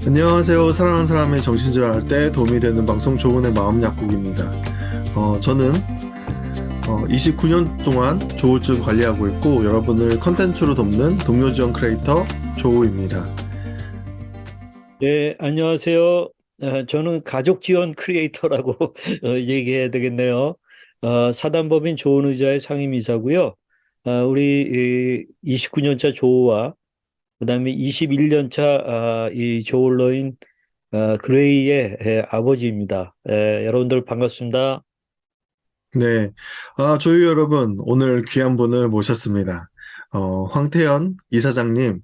안녕하세요. 사랑하는 사람의 정신질환 할 때 도움이 되는 방송 조은의 마음 약국입니다. 저는 29년 동안 조울증 관리하고 있고 여러분을 컨텐츠로 돕는 동료 지원 크리에이터 조우입니다. 네, 안녕하세요. 저는 가족 지원 크리에이터라고 얘기해야 되겠네요. 사단법인 조은의자의 상임이사고요. 우리 29년차 조우와 그다음에 21년차 이 조울러인 그레이의 아버지입니다. 여러분들 반갑습니다. 네. 조유 여러분, 오늘 귀한 분을 모셨습니다. 황태현 이사장님,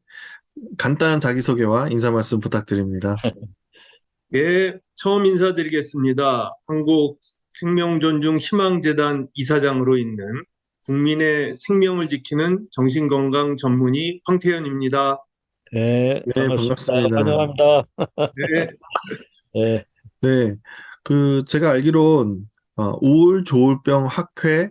간단한 자기소개와 인사 말씀 부탁드립니다. 예, 처음 인사드리겠습니다. 한국생명존중희망재단 이사장으로 있는 국민의 생명을 지키는 정신건강 전문의 황태현입니다. 네, 네, 반갑습니다. 반갑습니다. 환영합니다. 네, 네, 네. 제가 알기론, 우울 조울병 학회,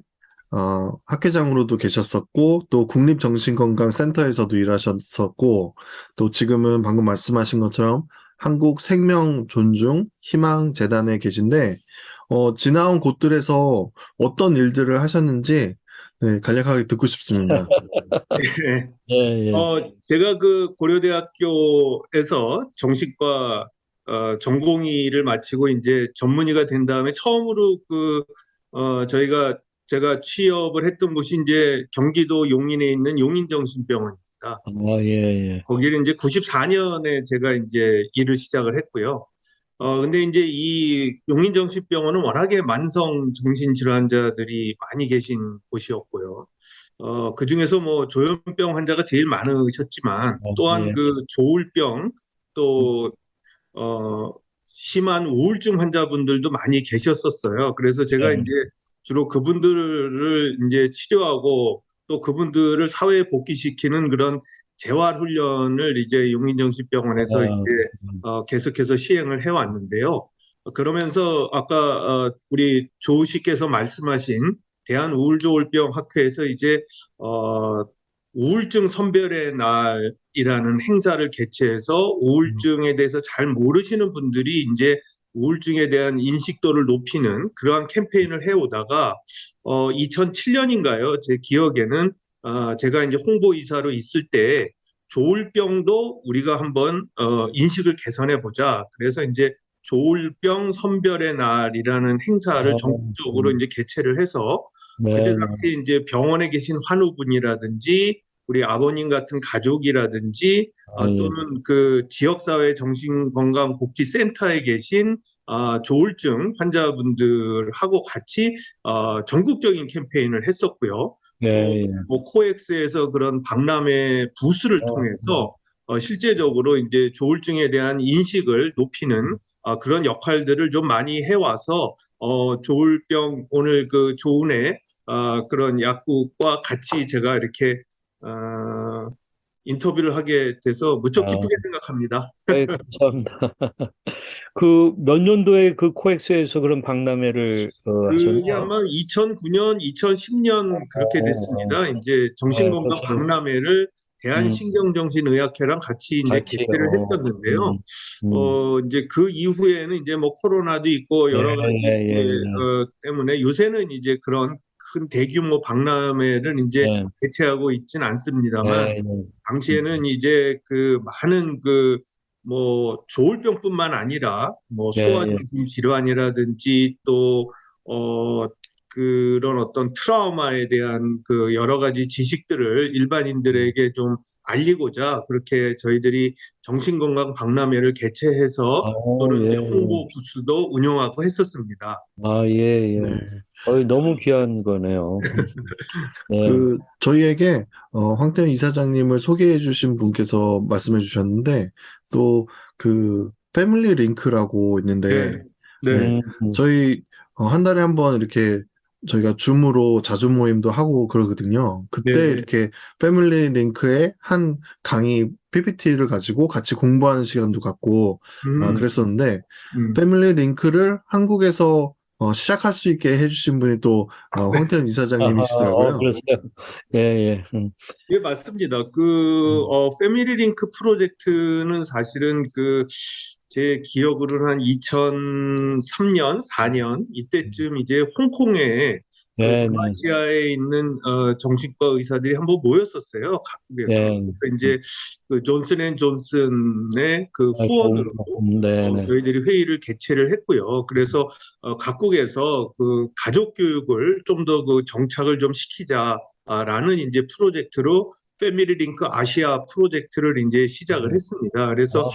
학회장으로도 계셨었고, 또 국립정신건강센터에서도 일하셨었고, 또 지금은 방금 말씀하신 것처럼 한국생명존중희망재단에 계신데, 지나온 곳들에서 어떤 일들을 하셨는지, 네, 간략하게 듣고 싶습니다. 네. 네, 예. 제가 그 고려대학교에서 정신과 전공의를 마치고 이제 전문의가 된 다음에 처음으로 제가 취업을 했던 곳이 이제 경기도 용인에 있는 용인정신병원입니다. 예, 예. 거기를 이제 94년에 제가 이제 일을 시작을 했고요. 근데 이제 이 용인정신병원은 워낙에 만성 정신질환자들이 많이 계신 곳이었고요. 그중에서 뭐 조현병 환자가 제일 많으셨지만 또한 예. 그 조울병 또 심한 우울증 환자분들도 많이 계셨었어요. 그래서 제가 네. 이제 주로 그분들을 이제 치료하고 또 그분들을 사회에 복귀시키는 그런 재활 훈련을 이제 용인정신병원에서 이제 아, 계속해서 시행을 해왔는데요. 그러면서 아까 우리 조우 씨께서 말씀하신 대한우울조울병 학회에서 이제 우울증 선별의 날이라는 행사를 개최해서 우울증에 대해서 잘 모르시는 분들이 이제 우울증에 대한 인식도를 높이는 그러한 캠페인을 해오다가 2007년인가요? 제 기억에는 제가 이제 홍보이사로 있을 때 조울병도 우리가 한번 인식을 개선해 보자. 그래서 이제 조울병 선별의 날이라는 행사를 전국적으로 이제 개최를 해서 그때 네, 네. 당시 이제 병원에 계신 환우분이라든지 우리 아버님 같은 가족이라든지 예. 또는 그 지역사회 정신건강복지센터에 계신 조울증 환자분들하고 같이 전국적인 캠페인을 했었고요. 또 네, 예. 뭐 코엑스에서 그런 박람회 부스를 통해서 실제적으로 이제 조울증에 대한 인식을 높이는 그런 역할들을 좀 많이 해와서 조울병 오늘 그 조은의 그런 약국과 같이 제가 이렇게 어, 인터뷰를 하게 돼서 무척 아, 기쁘게 생각합니다. 네, 감사합니다. 그 몇 년도에 그 코엑스에서 그런 박람회를 그게 하셨나요? 아마 2009년, 2010년 그렇게 어, 됐습니다. 이제 네, 정신건강 그렇죠. 박람회를 음, 대한신경정신의학회랑 같이 이제 같이, 개최를 했었는데요. 음. 이제 그 이후에는 이제 뭐 코로나도 있고 예, 여러 가지 예, 예, 때문에 요새는 이제 그런 큰 대규모 박람회를 이제 예, 개최하고 있지는 않습니다만 예, 예. 당시에는 이제 그 많은 그 뭐 조울병뿐만 아니라 뭐 예, 예. 소아정신 질환이라든지 또 그런 어떤 트라우마에 대한 그 여러 가지 지식들을 일반인들에게 좀 알리고자 그렇게 저희들이 정신건강 박람회를 개최해서 또는 이제 예, 예. 홍보 부스도 운영하고 했었습니다. 예, 예. 네. 너무 귀한 거네요. 네, 저희에게, 황태현 이사장님을 소개해 주신 분께서 말씀해 주셨는데, 또, 패밀리 링크라고 있는데, 네, 네, 네, 저희, 한 달에 한 번 이렇게, 저희가 줌으로 자주 모임도 하고 그러거든요. 네, 그때 네. 이렇게 패밀리 링크의 한 강의 PPT를 가지고 같이 공부하는 시간도 갖고, 음, 그랬었는데, 음, 패밀리 링크를 한국에서 시작할 수 있게 해주신 분이 또 황태현 이사장님이시더라고요. 그러세요. 예, 예. 예, 맞습니다. 음, 패밀리 링크 프로젝트는 사실은 제 기억으로는 한 2003년, 4년, 이때쯤 이제 홍콩에 네, 네, 동아시아에 있는, 정신과 의사들이 한번 모였었어요. 각국에서. 네. 그래서 이제 존슨 앤 존슨의 좋은 후원으로, 거. 네, 네. 저희들이 회의를 개최를 했고요. 그래서, 각국에서 가족 교육을 좀 더 정착을 좀 시키자라는 이제 프로젝트로 패밀리 링크 아시아 프로젝트를 이제 시작을 했습니다. 그래서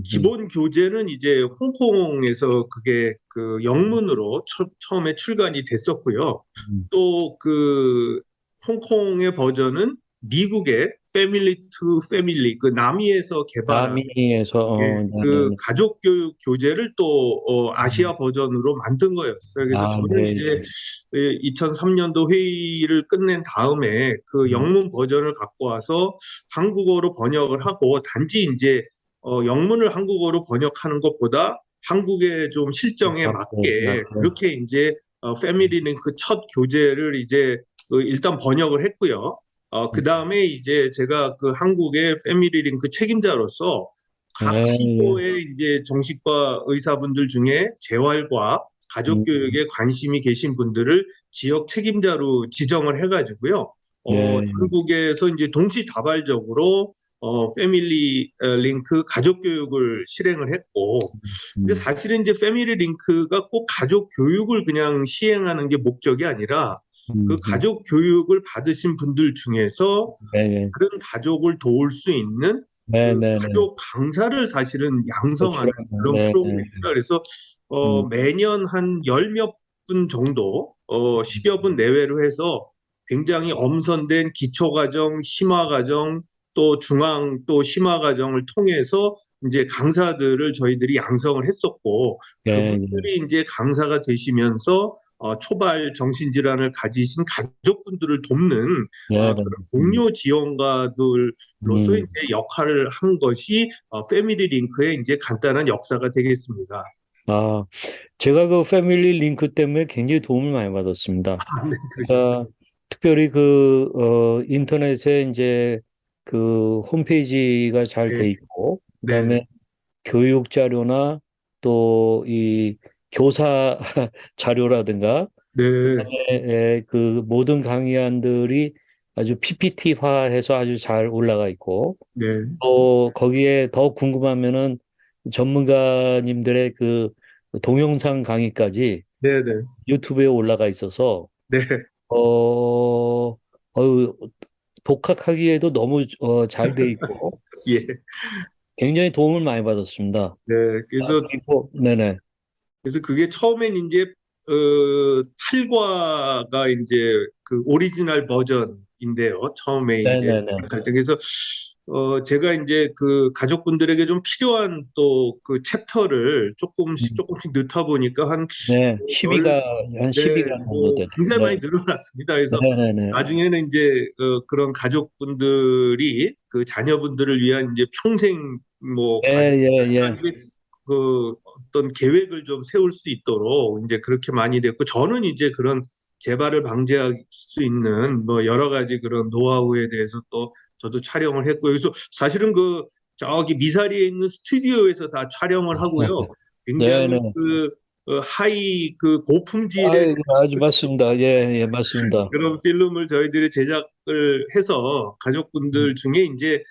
기본 교재는 이제 홍콩에서 그게 영문으로 처음에 출간이 됐었고요. 또 홍콩의 버전은 미국의 패밀리 투 패밀리 남이에서 개발한 남미에서, 예, 네, 네, 네. 가족 교육 교재를 또 아시아 버전으로 만든 거였어요. 그래서 저는 네, 이제 2003년도 회의를 끝낸 다음에 영문 버전을 갖고 와서 한국어로 번역을 하고 단지 이제 영문을 한국어로 번역하는 것보다 한국의 좀 실정에 맞게 맞게. 그렇게 이제 패밀리 링크 첫 교재를 이제 일단 번역을 했고요. 그 다음에 이제 제가 한국의 패밀리 링크 책임자로서 각 네, 예. 시도의 이제 정신과 의사분들 중에 재활과 가족 음, 교육에 관심이 계신 분들을 지역 책임자로 지정을 해가지고요. 예, 전국에서 이제 동시다발적으로 패밀리 링크 가족 교육을 실행을 했고, 근데 음, 사실은 이제 패밀리 링크가 꼭 가족 교육을 그냥 시행하는 게 목적이 아니라 음. 가족 교육을 받으신 분들 중에서 네, 예. 다른 가족을 도울 수 있는 네, 네, 네. 가족 강사를 사실은 양성하는 호출하는, 그런 네, 네. 프로그램입니다. 그래서 음, 매년 한 열 몇 분 정도, 10여 분 내외로 해서 굉장히 엄선된 기초과정, 심화과정, 또 중앙 또 심화과정을 통해서 이제 강사들을 저희들이 양성을 했었고 예, 예. 그분들이 이제 강사가 되시면서 초발 정신질환을 가지신 가족분들을 돕는 네, 네. 그런 동료 지원가들로서 음. 이제 역할을 한 것이 패밀리 링크의 이제 간단한 역사가 되겠습니다. 아, 제가 그 패밀리 링크 때문에 굉장히 도움을 많이 받았습니다. 아, 네, 그러셨어요. 그러니까 특별히 인터넷에 이제 그 홈페이지가 잘 돼 네, 있고, 네, 네, 그다음에 교육 자료나 또 이 교사 자료라든가, 네, 그다음에 그 모든 강의안들이 아주 PPT화해서 아주 잘 올라가 있고, 네, 또 거기에 더 궁금하면은 전문가님들의 그 동영상 강의까지 네, 네, 유튜브에 올라가 있어서 네, 어유 독학하기에도 너무 잘 돼 있고 예, 굉장히 도움을 많이 받았습니다. 네. 그리고 네네. 그래서 그게 처음엔 이제 탈과가 이제 오리지널 버전인데요. 처음에 이제 네네네. 시작할 때 그래서 제가 이제 가족분들에게 좀 필요한 또 챕터를 조금씩 음, 조금씩 넣다 보니까 한 네, 열, 12가 한 네, 12가 정도 되네. 굉장히 네. 많이 늘어났습니다. 그래서 네네네. 나중에는 이제 그런 가족분들이 자녀분들을 위한 이제 평생 예, 가족 예, 예. 이제 어떤 계획을 좀 세울 수 있도록 이제 그렇게 많이 됐고 저는 이제 그런 재발을 방지할 수 있는 여러 가지 그런 노하우에 대해서 또 저도 촬영을 했고요. 그래서 사실은 저기 미사리에 있는 스튜디오에서 다 촬영을 하고요. 굉장히 네네. 하이 고품질의 아주 맞습니다. 예, 예, 맞습니다. 그런 필름을 저희들이 제작을 해서 가족분들 중에 이제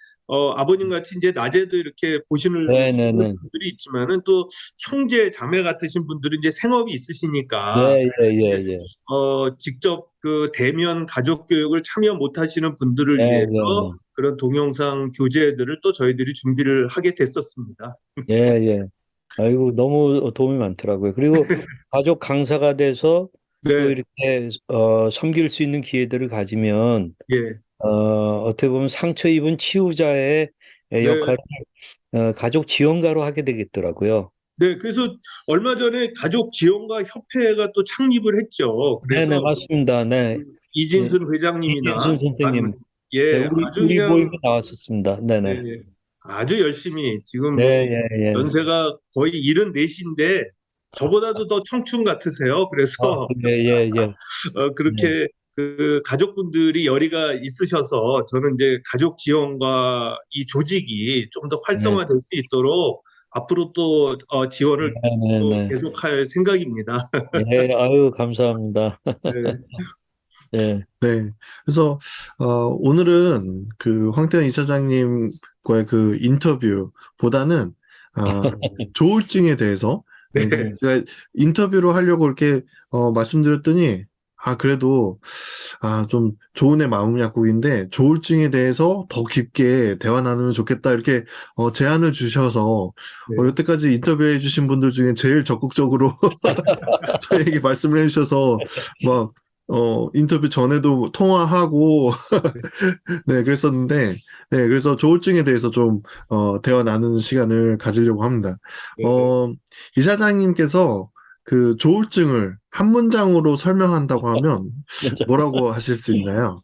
아버님 같이 이제 낮에도 이렇게 보시는 수 있는 네네네. 분들이 있지만은 또 형제 자매 같으신 분들은 이제 생업이 있으시니까 예, 예, 이제 예, 예. 직접 대면 가족 교육을 참여 못 하시는 분들을 예, 위해서 예, 그런 동영상 교재들을 또 저희들이 준비를 하게 됐었습니다. 예. 예, 예. 아이고, 너무 도움이 많더라고요. 그리고 가족 강사가 돼서 또 네, 이렇게 섬길 수 있는 기회들을 가지면 예, 어떻게 보면 상처 입은 치유자의 네. 역할을 가족 지원가로 하게 되겠더라고요. 네, 그래서 얼마 전에 가족 지원가 협회가 또 창립을 했죠. 네네, 그래서 맞습니다. 네. 예, 이진순 회장님이나 이진순 선생님, 네, 예, 아주 우리 모임에 그냥 나왔었습니다. 네, 네네. 아주 열심히 지금 네, 예, 예. 연세가 거의 74인데 저보다도 더 청춘 같으세요. 그래서 예. 네. 그렇게 그 가족분들이 열의가 있으셔서 저는 이제 가족 지원과 이 조직이 좀 더 네. 활성화될 수 있도록 앞으로 또 지원을 또 네네. 계속할 생각입니다. 예, 아유, 감사합니다. 네, 예. 네. 그래서, 오늘은 그 황태현 이사장님과의 그 인터뷰보다는, 조울증에 대해서, 네, 네, 제가 인터뷰로 하려고 이렇게, 말씀드렸더니, 그래도, 좀 좋은 애 마음 약국인데, 조울증에 대해서 더 깊게 대화 나누면 좋겠다, 이렇게, 제안을 주셔서, 네. 여태까지 인터뷰해 주신 분들 중에 제일 적극적으로 저에게 말씀을 해주셔서, 막, 인터뷰 전에도 통화하고, 네, 그랬었는데, 네, 그래서 조울증에 대해서 좀, 대화 나누는 시간을 가지려고 합니다. 네. 어, 이사장님께서 그 조울증을 한 문장으로 설명한다고 하면 뭐라고 하실 수 있나요?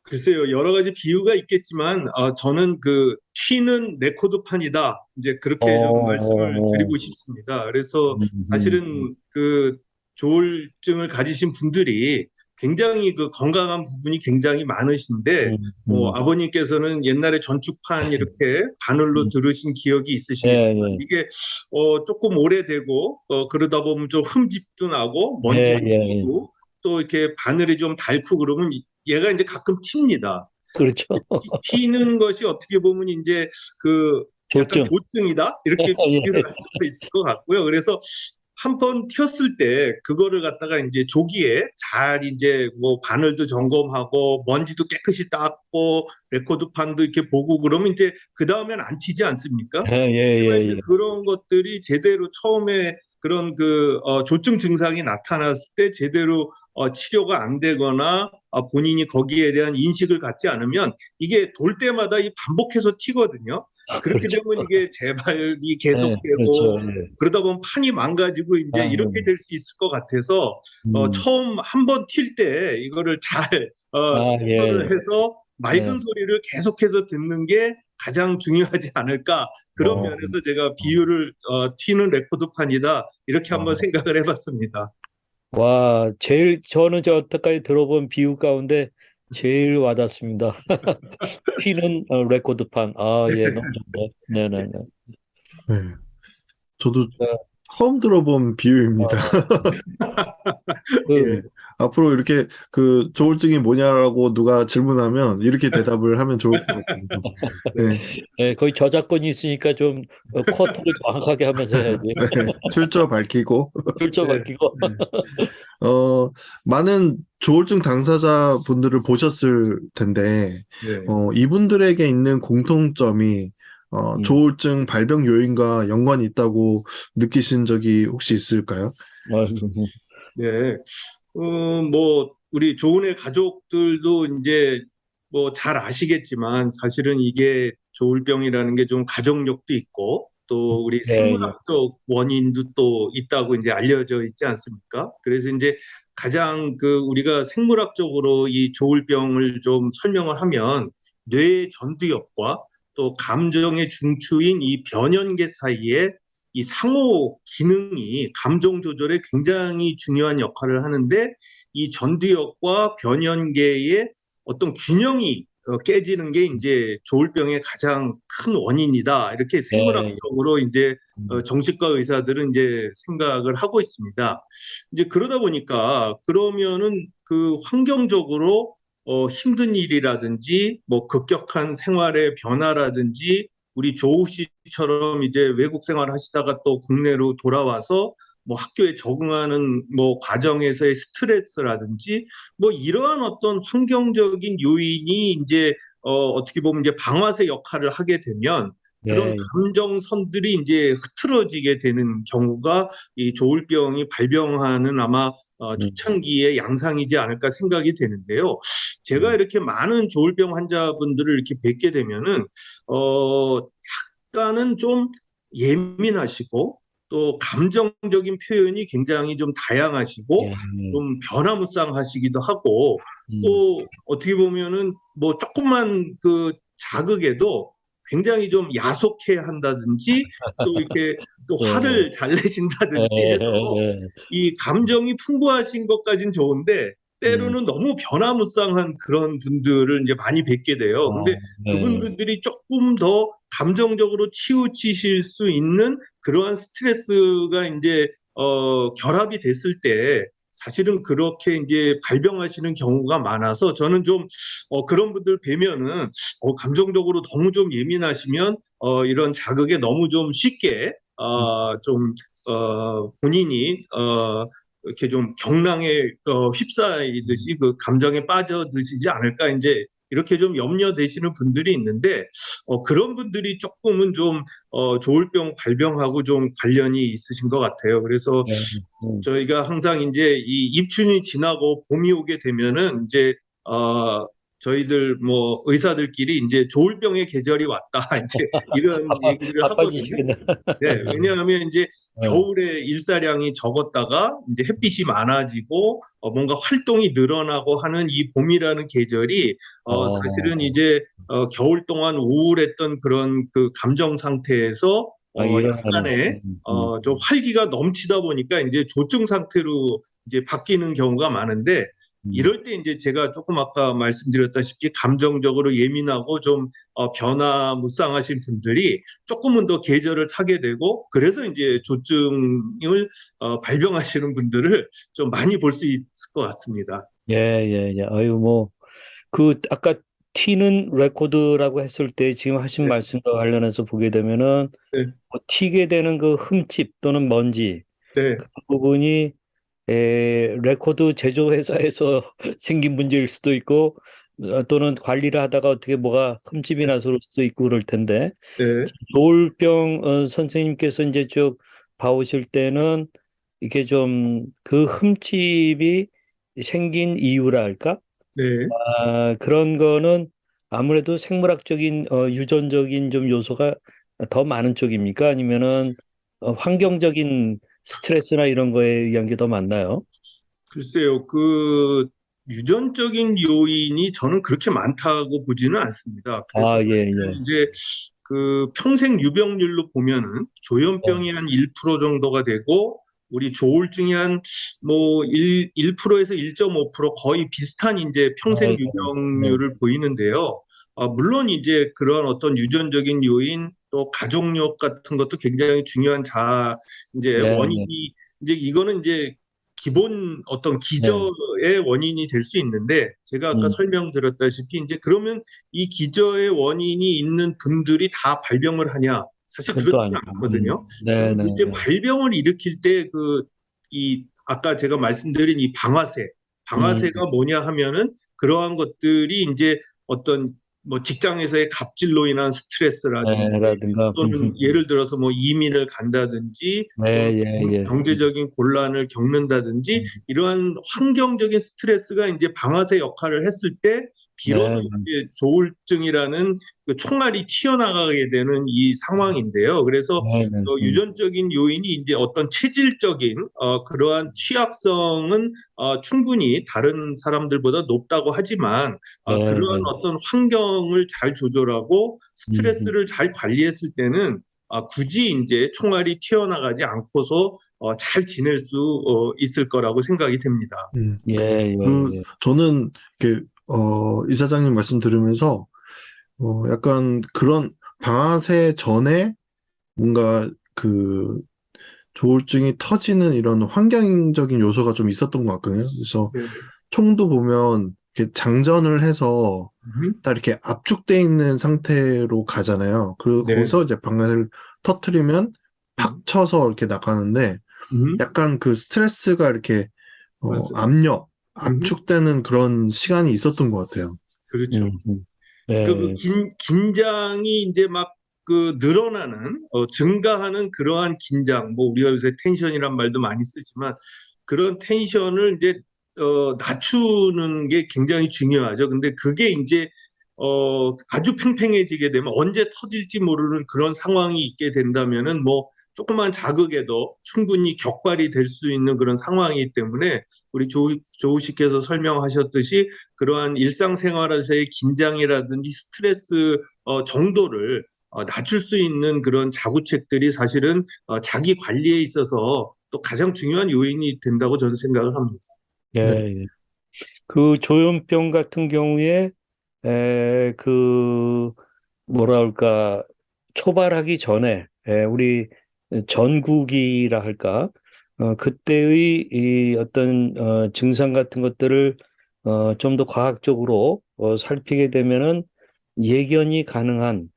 글쎄요, 여러 가지 비유가 있겠지만, 저는 그 튀는 레코드판이다. 이제 그렇게 좀 말씀을 어, 드리고 싶습니다. 그래서 음. 사실은 그 조울증을 가지신 분들이 굉장히 그 건강한 부분이 굉장히 많으신데, 뭐 음. 아버님께서는 옛날에 전축판 이렇게 바늘로 음. 들으신 기억이 예, 있으시겠지만, 예. 이게 조금 오래되고, 그러다 보면 좀 흠집도 나고, 예, 먼지도 예. 끼고, 또 이렇게 바늘이 좀 닳고 그러면 얘가 이제 가끔 튑니다. 그렇죠. 튀는 것이 어떻게 보면 이제 그 약간 조증. 조증이다 이렇게 비유를 예. 할 수가 있을 것 같고요. 그래서 한 번 튀었을 때 그거를 갖다가 이제 조기에 잘 이제 뭐 바늘도 점검하고 먼지도 깨끗이 닦고 레코드판도 이렇게 보고 그러면 이제 그 다음엔 안 튀지 않습니까? 예, 하지만 예, 이제 예. 그런 것들이 제대로 처음에 그런 그 조증 증상이 나타났을 때 제대로 치료가 안 되거나 본인이 거기에 대한 인식을 갖지 않으면 이게 돌 때마다 이 반복해서 튀거든요. 그렇게 그렇죠. 되면 이게 재발이 예, 그렇죠. 계속되고 예. 그러다 보면 판이 망가지고 이제 이렇게 될 수 있을 것 같아서 음. 처음 한 번 튈 때 이거를 잘 예. 수선을 해서 예. 맑은 소리를 계속해서 듣는 게 가장 중요하지 않을까 그런 어, 면에서 제가 비유를 튀는 레코드판이다 이렇게 한번 어. 생각을 해봤습니다. 와, 제일 저는 저 여태까지 들어본 비유 가운데 제일 와닿습니다. 휘는 레코드판. 아, 예, 너무 좋네. 네네네. 네, 저도 네. 처음 들어본 비유입니다. 어, 네, 그, 앞으로 이렇게 그 조울증이 뭐냐라고 누가 질문하면 이렇게 대답을 하면 좋을 것 같습니다. 네. 네, 예, 거의 저작권이 있으니까 좀 쿼터를 정확하게 하면서 해야지. 네, 출처 밝히고, 출처 네. 밝히고. 네. 많은 조울증 당사자분들을 보셨을 텐데, 네. 이분들에게 있는 공통점이, 음. 조울증 발병 요인과 연관이 있다고 느끼신 적이 혹시 있을까요? 아이고. 네. 뭐, 우리 조은의 가족들도 이제 뭐 잘 아시겠지만 사실은 이게 조울병이라는 게 좀 가족력도 있고 또 우리 예, 예. 생물학적 원인도 또 있다고 이제 알려져 있지 않습니까? 그래서 이제 가장 그 우리가 생물학적으로 이 조울병을 좀 설명을 하면 뇌의 전두엽과 또 감정의 중추인 이 변연계 사이에 이 상호 기능이 감정 조절에 굉장히 중요한 역할을 하는데 이 전두엽과 변연계의 어떤 균형이 깨지는 게 이제 조울병의 가장 큰 원인이다. 이렇게 예. 생물학적으로 이제 음. 정신과 의사들은 이제 생각을 하고 있습니다. 이제 그러다 보니까 그러면은 그 환경적으로 힘든 일이라든지 뭐 급격한 생활의 변화라든지 우리 조우 씨처럼 이제 외국 생활 하시다가 또 국내로 돌아와서 뭐 학교에 적응하는 뭐 과정에서의 스트레스라든지 뭐 이러한 어떤 환경적인 요인이 이제 어떻게 보면 이제 방아쇠 역할을 하게 되면 그런 예. 감정선들이 이제 흐트러지게 되는 경우가 이 조울병이 발병하는 아마 음. 초창기의 양상이지 않을까 생각이 되는데요. 제가 음. 이렇게 많은 조울병 환자분들을 이렇게 뵙게 되면은 약간은 좀 예민하시고 또 감정적인 표현이 굉장히 좀 다양하시고 예. 좀 변화무쌍하시기도 하고 음. 또 어떻게 보면은 뭐 조금만 그 자극에도 굉장히 좀 야속해 한다든지 또 이렇게 또 예, 화를 잘 예, 내신다든지 해서 예. 이 감정이 풍부하신 것까진 좋은데 음, 때로는 너무 변화무쌍한 그런 분들을 이제 많이 뵙게 돼요. 근데 예. 그분들이 조금 더 감정적으로 치우치실 수 있는 그러한 스트레스가 이제 결합이 됐을 때 사실은 그렇게 이제 발병하시는 경우가 많아서 저는 좀 그런 분들 뵈면은 감정적으로 너무 좀 예민하시면 이런 자극에 너무 좀 쉽게 좀 본인이 이렇게 좀 경랑에 휩싸이듯이 그 감정에 빠져드시지 않을까 이제 이렇게 좀 염려되시는 분들이 있는데 그런 분들이 조금은 좀 조울병 발병하고 좀 관련이 있으신 것 같아요. 그래서 예, 저희가 항상 이제 이 입춘이 지나고 봄이 오게 되면은 이제 저희들 뭐 의사들끼리 이제 조울병의 계절이 왔다 이제 이런 얘기를 하거든요. 바빠지시겠네. 네, 왜냐하면 이제 예. 겨울에 일사량이 적었다가 이제 햇빛이 많아지고 뭔가 활동이 늘어나고 하는 이 봄이라는 계절이 사실은 어, 이제 겨울 동안 우울했던 그런 그 감정 상태에서 일어나는. 약간의 좀 활기가 넘치다 보니까 이제 조증 상태로 이제 바뀌는 경우가 많은데 음. 이럴 때 이제 제가 조금 아까 말씀드렸다시피 감정적으로 예민하고 좀 변화무쌍하신 분들이 조금은 더 계절을 타게 되고 그래서 이제 조증을 발병하시는 분들을 좀 많이 볼 수 있을 것 같습니다. 예, 예, 예. 아유, 뭐, 아까 튀는 레코드라고 했을 때 지금 하신 네, 말씀과 관련해서 보게 되면은, 네, 튀게 되는 그 흠집 또는 먼지, 네, 그 부분이, 레코드 제조회사에서 생긴 문제일 수도 있고, 또는 관리를 하다가 어떻게 뭐가 흠집이 나서 그럴 수도 있고 그럴 텐데, 네, 노을병 선생님께서 이제 쭉 봐오실 때는 이게 좀 그 흠집이 생긴 이유라 할까? 네. 그런 거는 아무래도 생물학적인 유전적인 좀 요소가 더 많은 쪽입니까? 아니면은 환경적인 스트레스나 이런 거에 의한 게 더 많나요? 글쎄요, 그 유전적인 요인이 저는 그렇게 많다고 보지는 않습니다. 그래서 아, 예, 사실은 예. 이제 그 평생 유병률로 보면은 네, 조현병이 한 1% 정도가 되고 우리 조울증이 한 뭐 1%에서 1.5% 거의 비슷한 이제 아, 평생 예, 네, 유병률을 보이는데요. 물론 이제 그런 어떤 유전적인 요인 또 가족력 같은 것도 굉장히 중요한 이제 네, 네, 원인이 이제 이거는 이제 기본 어떤 네. 기저의 원인이 될 수 있는데 제가 아까 음, 설명드렸다시피 이제 그러면 이 기저의 원인이 있는 분들이 다 발병을 하냐? 사실 그건 또 그렇지는 아니고. 않거든요. 네, 네, 그리고 이제 네. 발병을 일으킬 때 이 아까 제가 말씀드린 이 음, 방아쇠가 뭐냐 하면은 그러한 것들이 이제 어떤 뭐 직장에서의 갑질로 인한 스트레스라든지 네, 라든가. 또는 예를 들어서 뭐 이민을 간다든지 또는 네, 예, 예. 경제적인 곤란을 겪는다든지 음, 이러한 환경적인 스트레스가 이제 방아쇠 역할을 했을 때 비로소 네, 이제 조울증이라는 그 총알이 튀어나가게 되는 이 상황인데요. 그래서 네, 네. 유전적인 요인이 이제 어떤 체질적인 그러한 취약성은 충분히 다른 사람들보다 높다고 하지만 네, 그러한 네. 어떤 환경을 잘 조절하고 음, 스트레스를 잘 관리했을 때는 굳이 이제 총알이 튀어나가지 않고서 잘 지낼 수 있을 거라고 생각이 됩니다. 음. 예, 예, 예. 저는 이렇게 이사장님 말씀 들으면서 약간 그런 방아쇠 전에 뭔가 그 조울증이 터지는 이런 환경적인 요소가 좀 있었던 것 같거든요. 그래서 네. 총도 보면 이렇게 장전을 해서 음, 딱 이렇게 압축돼 있는 상태로 가잖아요. 그리고 네. 거기서 이제 방아쇠를 터트리면 팍 음, 쳐서 이렇게 나가는데 음, 약간 그 스트레스가 이렇게 맞습니다. 압력, 음, 압축되는 그런 시간이 있었던 것 같아요. 그렇죠. 그 예, 긴장이 이제 막 늘어나는, 증가하는 그러한 긴장, 뭐 우리가 요새 텐션이란 말도 많이 쓰지만 그런 텐션을 이제 낮추는 게 굉장히 중요하죠. 근데 그게 이제 아주 팽팽해지게 되면 언제 터질지 모르는 그런 상황이 있게 된다면은 뭐 조그만 자극에도 충분히 격발이 될 수 있는 그런 상황이기 때문에 우리 조우 씨께서 설명하셨듯이 그러한 일상생활에서의 긴장이라든지 스트레스 정도를 낮출 수 있는 그런 자구책들이 사실은 자기 관리에 있어서 또 가장 중요한 요인이 된다고 저는 생각을 합니다. 예, 네. 예. 그 조현병 같은 경우에 그 뭐라 할까 초발하기 전에 우리 전국이라 할까 그때의 이 어떤 증상 같은 것들을 좀 더 과학적으로 살피게 되면은 예견이 가능한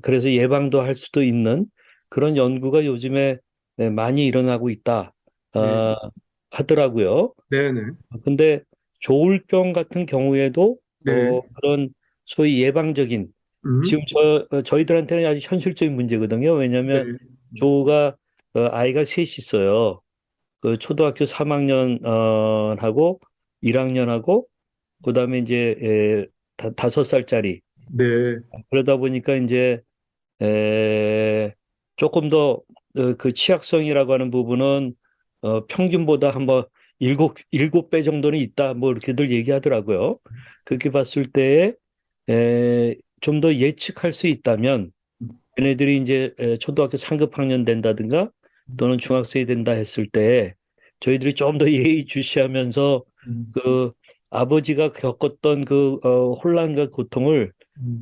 그래서 예방도 할 수도 있는 그런 연구가 요즘에 많이 일어나고 있다 네, 하더라고요. 네, 네, 근데 조울병 같은 경우에도 네, 그런 소위 예방적인 음, 지금 저희들한테는 아주 현실적인 문제거든요. 왜냐하면 네, 조가 아이가 셋이 있어요. 그 초등학교 3학년 하고 1학년하고 그다음에 이제 5살짜리 네, 그러다 보니까 이제 조금 더 그 취약성이라고 하는 부분은 평균보다 한번 일곱 배 정도는 있다. 뭐 이렇게들 얘기하더라고요. 그렇게 봤을 때에 좀 더 예측할 수 있다면 얘네들이 이제 초등학교 3급 학년 된다든가 또는 중학생이 된다 했을 때 저희들이 좀 더 예의주시하면서 그 아버지가 겪었던 그 혼란과 고통을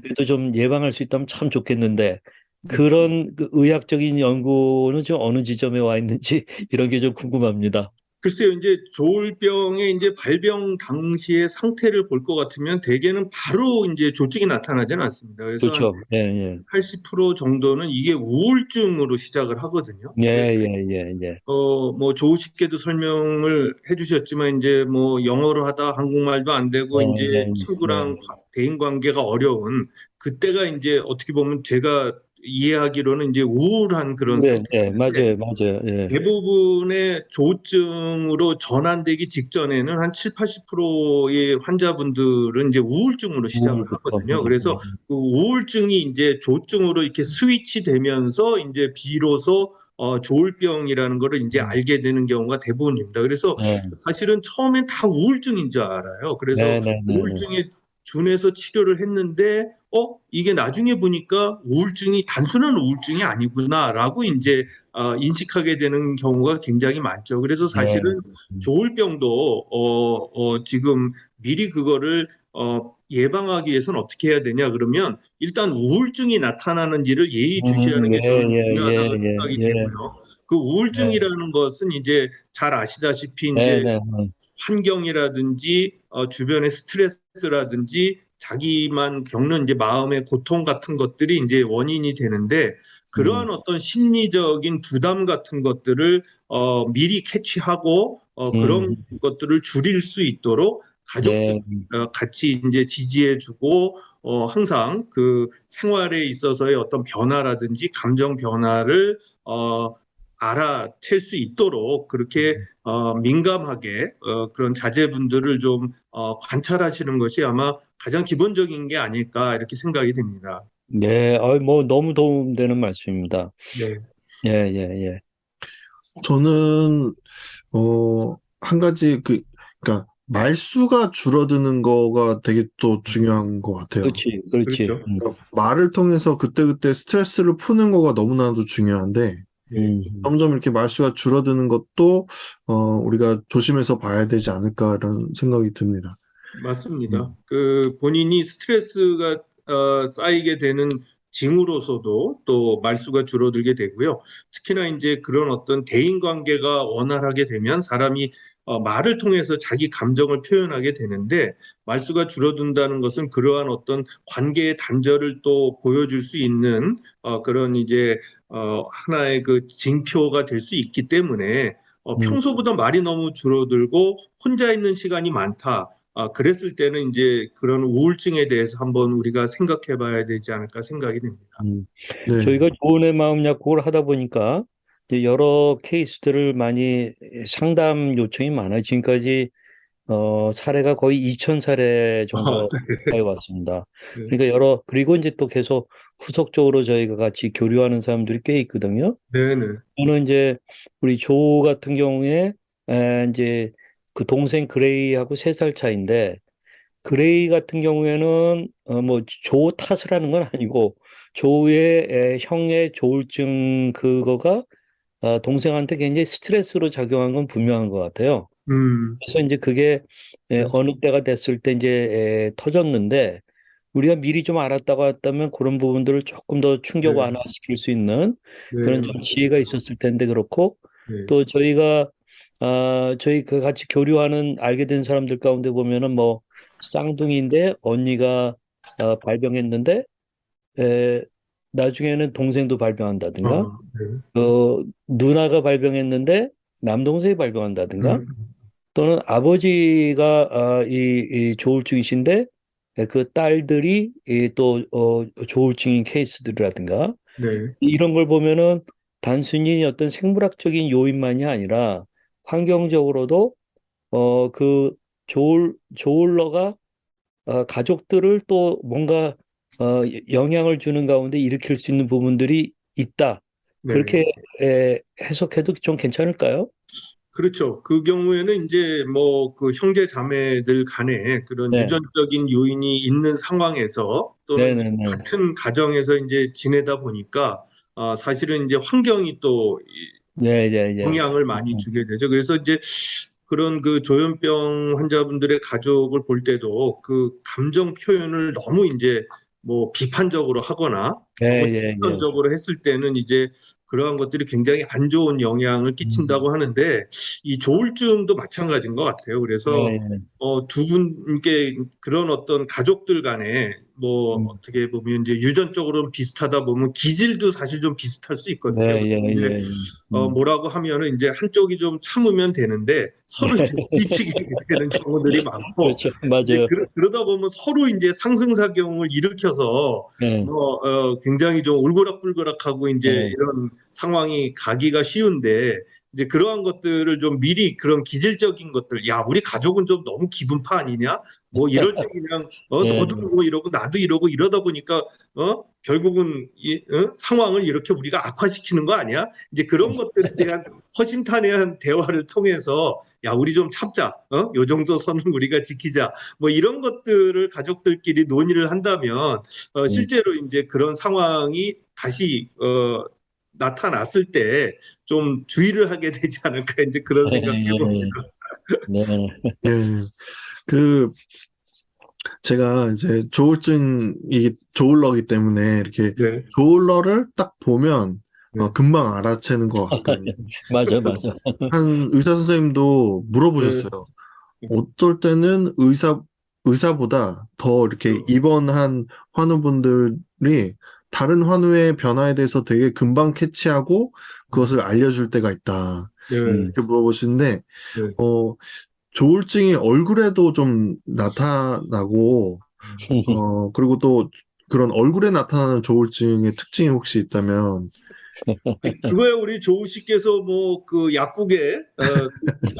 그래도 좀 예방할 수 있다면 참 좋겠는데 그런 그 의학적인 연구는 좀 어느 지점에 와 있는지 이런 게 좀 궁금합니다. 글쎄요, 이제 조울병의 이제 발병 당시의 상태를 볼 것 같으면 대개는 바로 이제 조증이 나타나지는 않습니다. 그래서 한 그렇죠. 예, 예. 80% 정도는 이게 우울증으로 시작을 하거든요. 예, 그래서 예, 예, 예. 뭐 좋으시게도 설명을 해주셨지만 이제 뭐 영어로 하다 한국말도 안 되고 예, 이제 예, 예. 친구랑 대인 관계가 어려운 그때가 이제 어떻게 보면 제가 이해하기로는 이제 우울한 그런 네, 네, 상태였는데 맞아요, 맞아요. 예. 대부분의 조증으로 전환되기 직전에는 한 7, 80%의 환자분들은 이제 우울증으로 시작을 우울부터. 하거든요. 그래서 그 우울증이 이제 조증으로 이렇게 스위치 되면서 이제 비로소 조울병이라는 거를 이제 알게 되는 경우가 대부분입니다. 그래서 네, 사실은 처음엔 다 우울증인 줄 알아요. 그래서 네, 네, 네, 네. 우울증에 준해서 치료를 했는데, 이게 나중에 보니까 우울증이 단순한 우울증이 아니구나라고 이제 인식하게 되는 경우가 굉장히 많죠. 그래서 네. 사실은 조울병도 지금 미리 그거를 예방하기 위해서는 어떻게 해야 되냐 그러면 일단 우울증이 나타나는지를 예의주시하는 예, 게 저는 예, 중요하다고 예, 생각이 예, 예, 되고요. 그 우울증이라는 것은 이제 잘 아시다시피 네, 이제 네, 환경이라든지 주변의 스트레스라든지 자기만 겪는 이제 마음의 고통 같은 것들이 이제 원인이 되는데 그러한 어떤 심리적인 부담 같은 것들을 미리 캐치하고 그런 음, 것들을 줄일 수 있도록 가족들 네, 같이 이제 지지해주고 항상 그 생활에 있어서의 어떤 변화라든지 감정 변화를 알아챌 수 있도록 그렇게 민감하게 그런 자제분들을 좀 관찰하시는 것이 아마 가장 기본적인 게 아닐까 이렇게 생각이 됩니다. 네, 뭐 너무 도움되는 말씀입니다. 네. 예, 예, 예. 저는 한 가지 그러니까 말수가 줄어드는 거가 되게 또 중요한 것 같아요. 그렇지, 그렇지. 그렇죠. 그러니까 말을 통해서 그때그때 스트레스를 푸는 거가 너무나도 중요한데 네. 점점 이렇게 말수가 줄어드는 것도 우리가 조심해서 봐야 되지 않을까라는 생각이 듭니다. 맞습니다. 음, 그 본인이 스트레스가 쌓이게 되는 징후로서도 또 말수가 줄어들게 되고요. 특히나 이제 그런 어떤 대인 관계가 원활하게 되면 사람이 말을 통해서 자기 감정을 표현하게 되는데 말수가 줄어든다는 것은 그러한 어떤 관계의 단절을 또 보여줄 수 있는 그런 이제 하나의 그 징표가 될 수 있기 때문에 음, 평소보다 말이 너무 줄어들고 혼자 있는 시간이 많다. 그랬을 때는 이제 그런 우울증에 대해서 한번 우리가 생각해 봐야 되지 않을까 생각이 됩니다. 음. 네. 저희가 조언의 마음 약국을 하다 보니까 이제 여러 케이스들을 많이 상담 요청이 많아요. 지금까지 사례가 거의 2,000사례 정도 해 왔습니다. 네, 그러니까 그리고 이제 또 계속 후속적으로 저희가 같이 교류하는 사람들이 꽤 있거든요. 네, 네. 저는 이제 우리 조 같은 경우에 이제 그 동생 그레이하고 3살 차인데 그레이 같은 경우에는 뭐 조 탓을 하는 건 아니고 조의 형의 조울증 그거가 동생한테 굉장히 스트레스로 작용한 건 분명한 것 같아요. 음, 그래서 이제 그게 어느 때가 됐을 때 이제 터졌는데 우리가 미리 좀 알았다고 했다면 그런 부분들을 조금 더 충격 네, 완화시킬 수 있는 네, 그런 좀 지혜가 있었을 텐데 그렇고 네, 또 저희가 저희 그 같이 교류하는 알게 된 사람들 가운데 보면은 뭐 쌍둥이인데 언니가 발병했는데 에, 나중에는 동생도 발병한다든가 네, 누나가 발병했는데 남동생이 발병한다든가 음, 또는 아버지가 이 조울증이신데 그 딸들이 또 조울증인 케이스들이라든가 네, 이런 걸 보면은 단순히 어떤 생물학적인 요인만이 아니라 환경적으로도 그 조울러가 가족들을 또 뭔가 영향을 주는 가운데 일으킬 수 있는 부분들이 있다. 네. 그렇게 해석해도 좀 괜찮을까요? 그렇죠. 그 경우에는 이제 뭐 그 형제 자매들 간에 그런 네, 유전적인 요인이 있는 상황에서 또는 이제 네네네. 같은 가정에서 이제 지내다 보니까 사실은 이제 환경이 또 네, 네, 네. 영향을 많이 주게 되죠. 그래서 이제 그런 그 조현병 환자분들의 가족을 볼 때도 그 감정 표현을 너무 이제 뭐 비판적으로 하거나 너무 네, 네, 네. 직선적으로 했을 때는 이제 그러한 것들이 굉장히 안 좋은 영향을 끼친다고 하는데 이 조울증도 마찬가지인 것 같아요. 그래서 네, 네. 두 분께 그런 어떤 가족들 간에 뭐 음, 어떻게 보면 이제 유전적으로는 비슷하다 보면 기질도 사실 좀 비슷할 수 있거든요. 네, 예, 이제 예. 뭐라고 하면은 이제 한쪽이 좀 참으면 되는데 서로 이제 부딪히게 되는 경우들이 많고 그렇죠. 이제 맞아요. 그러다 보면 서로 이제 상승작용을 일으켜서 네, 뭐 굉장히 좀 울그락불그락하고 이제 네. 이런 상황이 가기가 쉬운데 이제 그러한 것들을 좀 미리 그런 기질적인 것들 야 우리 가족은 좀 너무 기분파 아니냐 뭐 이럴 때 그냥 네, 너도 뭐 이러고 나도 이러고 이러다 보니까 결국은 상황을 이렇게 우리가 악화시키는 거 아니야? 이제 그런 것들에 대한 허심탄회한 대화를 통해서 야, 우리 좀 참자. 요 정도 선은 우리가 지키자. 뭐 이런 것들을 가족들끼리 논의를 한다면 음, 실제로 이제 그런 상황이 다시 나타났을 때 좀 주의를 하게 되지 않을까 이제 그런 네, 생각해 봅니다. 예, 네, 예, 그 제가 이제 조울증이 조울러기 때문에 이렇게 네, 조울러를 딱 보면 네, 금방 알아채는 것 같거든요. 맞아, 맞아. 한 의사 선생님도 네, 물어보셨어요. 어떨 때는 의사보다 더 이렇게 네, 입원한 환우분들이 다른 환우의 변화에 대해서 되게 금방 캐치하고 그것을 알려줄 때가 있다. 네, 음, 이렇게 물어보시는데, 네. 어, 조울증이 얼굴에도 좀 나타나고, 그리고 또 그런 얼굴에 나타나는 조울증의 특징이 혹시 있다면, 그거야 우리 조우 씨께서 뭐 그 약국에 그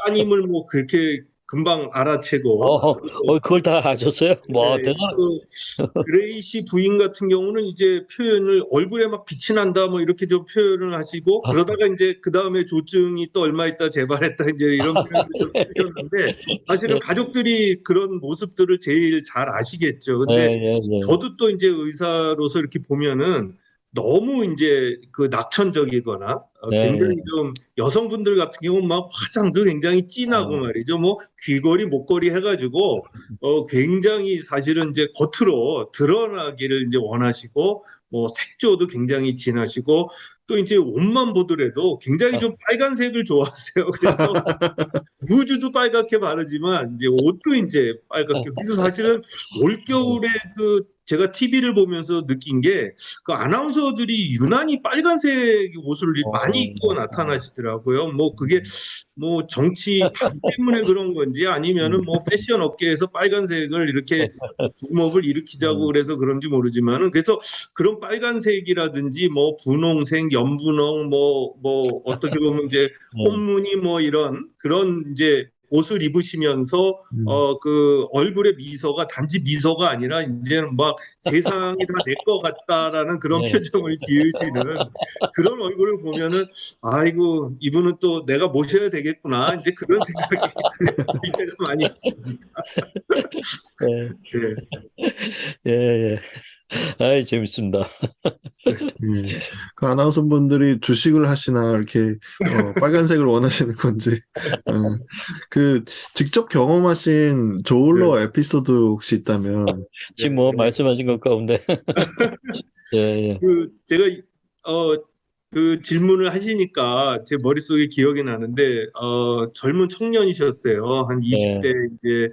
따님을 뭐 그렇게 금방 알아채고 그걸 다 아셨어요? 와, 예, 그 그레이시 부인 같은 경우는 이제 표현을 얼굴에 막 빛이 난다 뭐 이렇게 좀 표현을 하시고 그러다가 이제 그 다음에 조증이 또 얼마 있다 재발했다 이제 이런 표현을 좀 쓰셨는데 사실은 가족들이 그런 모습들을 제일 잘 아시겠죠. 예, 근데 예, 예. 저도 또 이제 의사로서 이렇게 보면은 너무 이제 그 낙천적이거나 네, 네. 굉장히 좀 여성분들 같은 경우는 막 화장도 굉장히 진하고 아, 말이죠. 뭐 귀걸이, 목걸이 해가지고 굉장히 사실은 이제 겉으로 드러나기를 이제 원하시고, 뭐 색조도 굉장히 진하시고, 또 이제 옷만 보더라도 굉장히 좀 빨간색을 좋아하세요. 그래서 루즈도 빨갛게 바르지만 이제 옷도 이제 빨갛게. 그래서 사실은 올겨울에 그 제가 TV를 보면서 느낀 게 그 아나운서들이 유난히 빨간색 옷을 많이 어, 입고 나타나시더라고요. 뭐 그게 뭐 정치 당 때문에 그런 건지 아니면은 뭐 패션 업계에서 빨간색을 이렇게 두목을 일으키자고 음, 그래서 그런지 모르지만은 그래서 그런 빨간색이라든지 뭐 분홍색, 연분홍 뭐 어떻게 보면 이제 음, 꽃무늬 뭐 이런 그런 이제 옷을 입으시면서 음, 그 얼굴의 미소가 단지 미소가 아니라 이제는 막 세상이 다 내 것 같다라는 그런 네. 표정을 지으시는 그런 얼굴을 보면은 아이고 이분은 또 내가 모셔야 되겠구나 이제 그런 생각이 들 때가 많이 있습니다. 예, 예, 예, 예. 아이, 재밌습니다. 예. 그 아나운서 분들이 주식을 하시나 이렇게 빨간색을 원하시는 건지 그 직접 경험하신 네. 조울러 에피소드 혹시 있다면 지금 뭐 네. 말씀하신 것 가운데 예, 예. 제가 어, 그 질문을 하시니까 제 머릿속에 기억이 나는데 젊은 청년이셨어요. 한 예. 20대 이제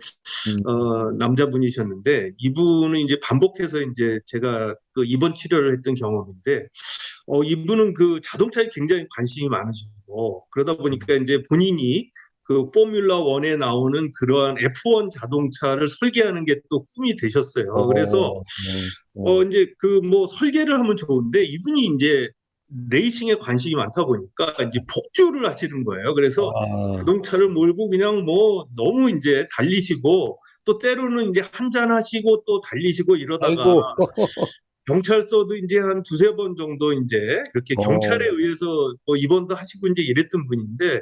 음. 남자분이셨는데 이분은 이제 반복해서 이제 제가 그 입원 치료를 했던 경험인데 이분은 그 자동차에 굉장히 관심이 많으시고 그러다 보니까 이제 본인이 그 포뮬러 1에 나오는 그러한 F1 자동차를 설계하는 게 또 꿈이 되셨어요. 그래서 이제 그 뭐 설계를 하면 좋은데 이분이 이제 레이싱에 관심이 많다 보니까 이제 폭주를 하시는 거예요. 그래서 아, 자동차를 몰고 그냥 뭐 너무 이제 달리시고 또 때로는 이제 한잔 하시고 또 달리시고 이러다가 아이고, 경찰서도 이제 한 두세 번 정도 이제 그렇게 경찰에 어, 의해서 뭐 입원도 하시고 이제 이랬던 분인데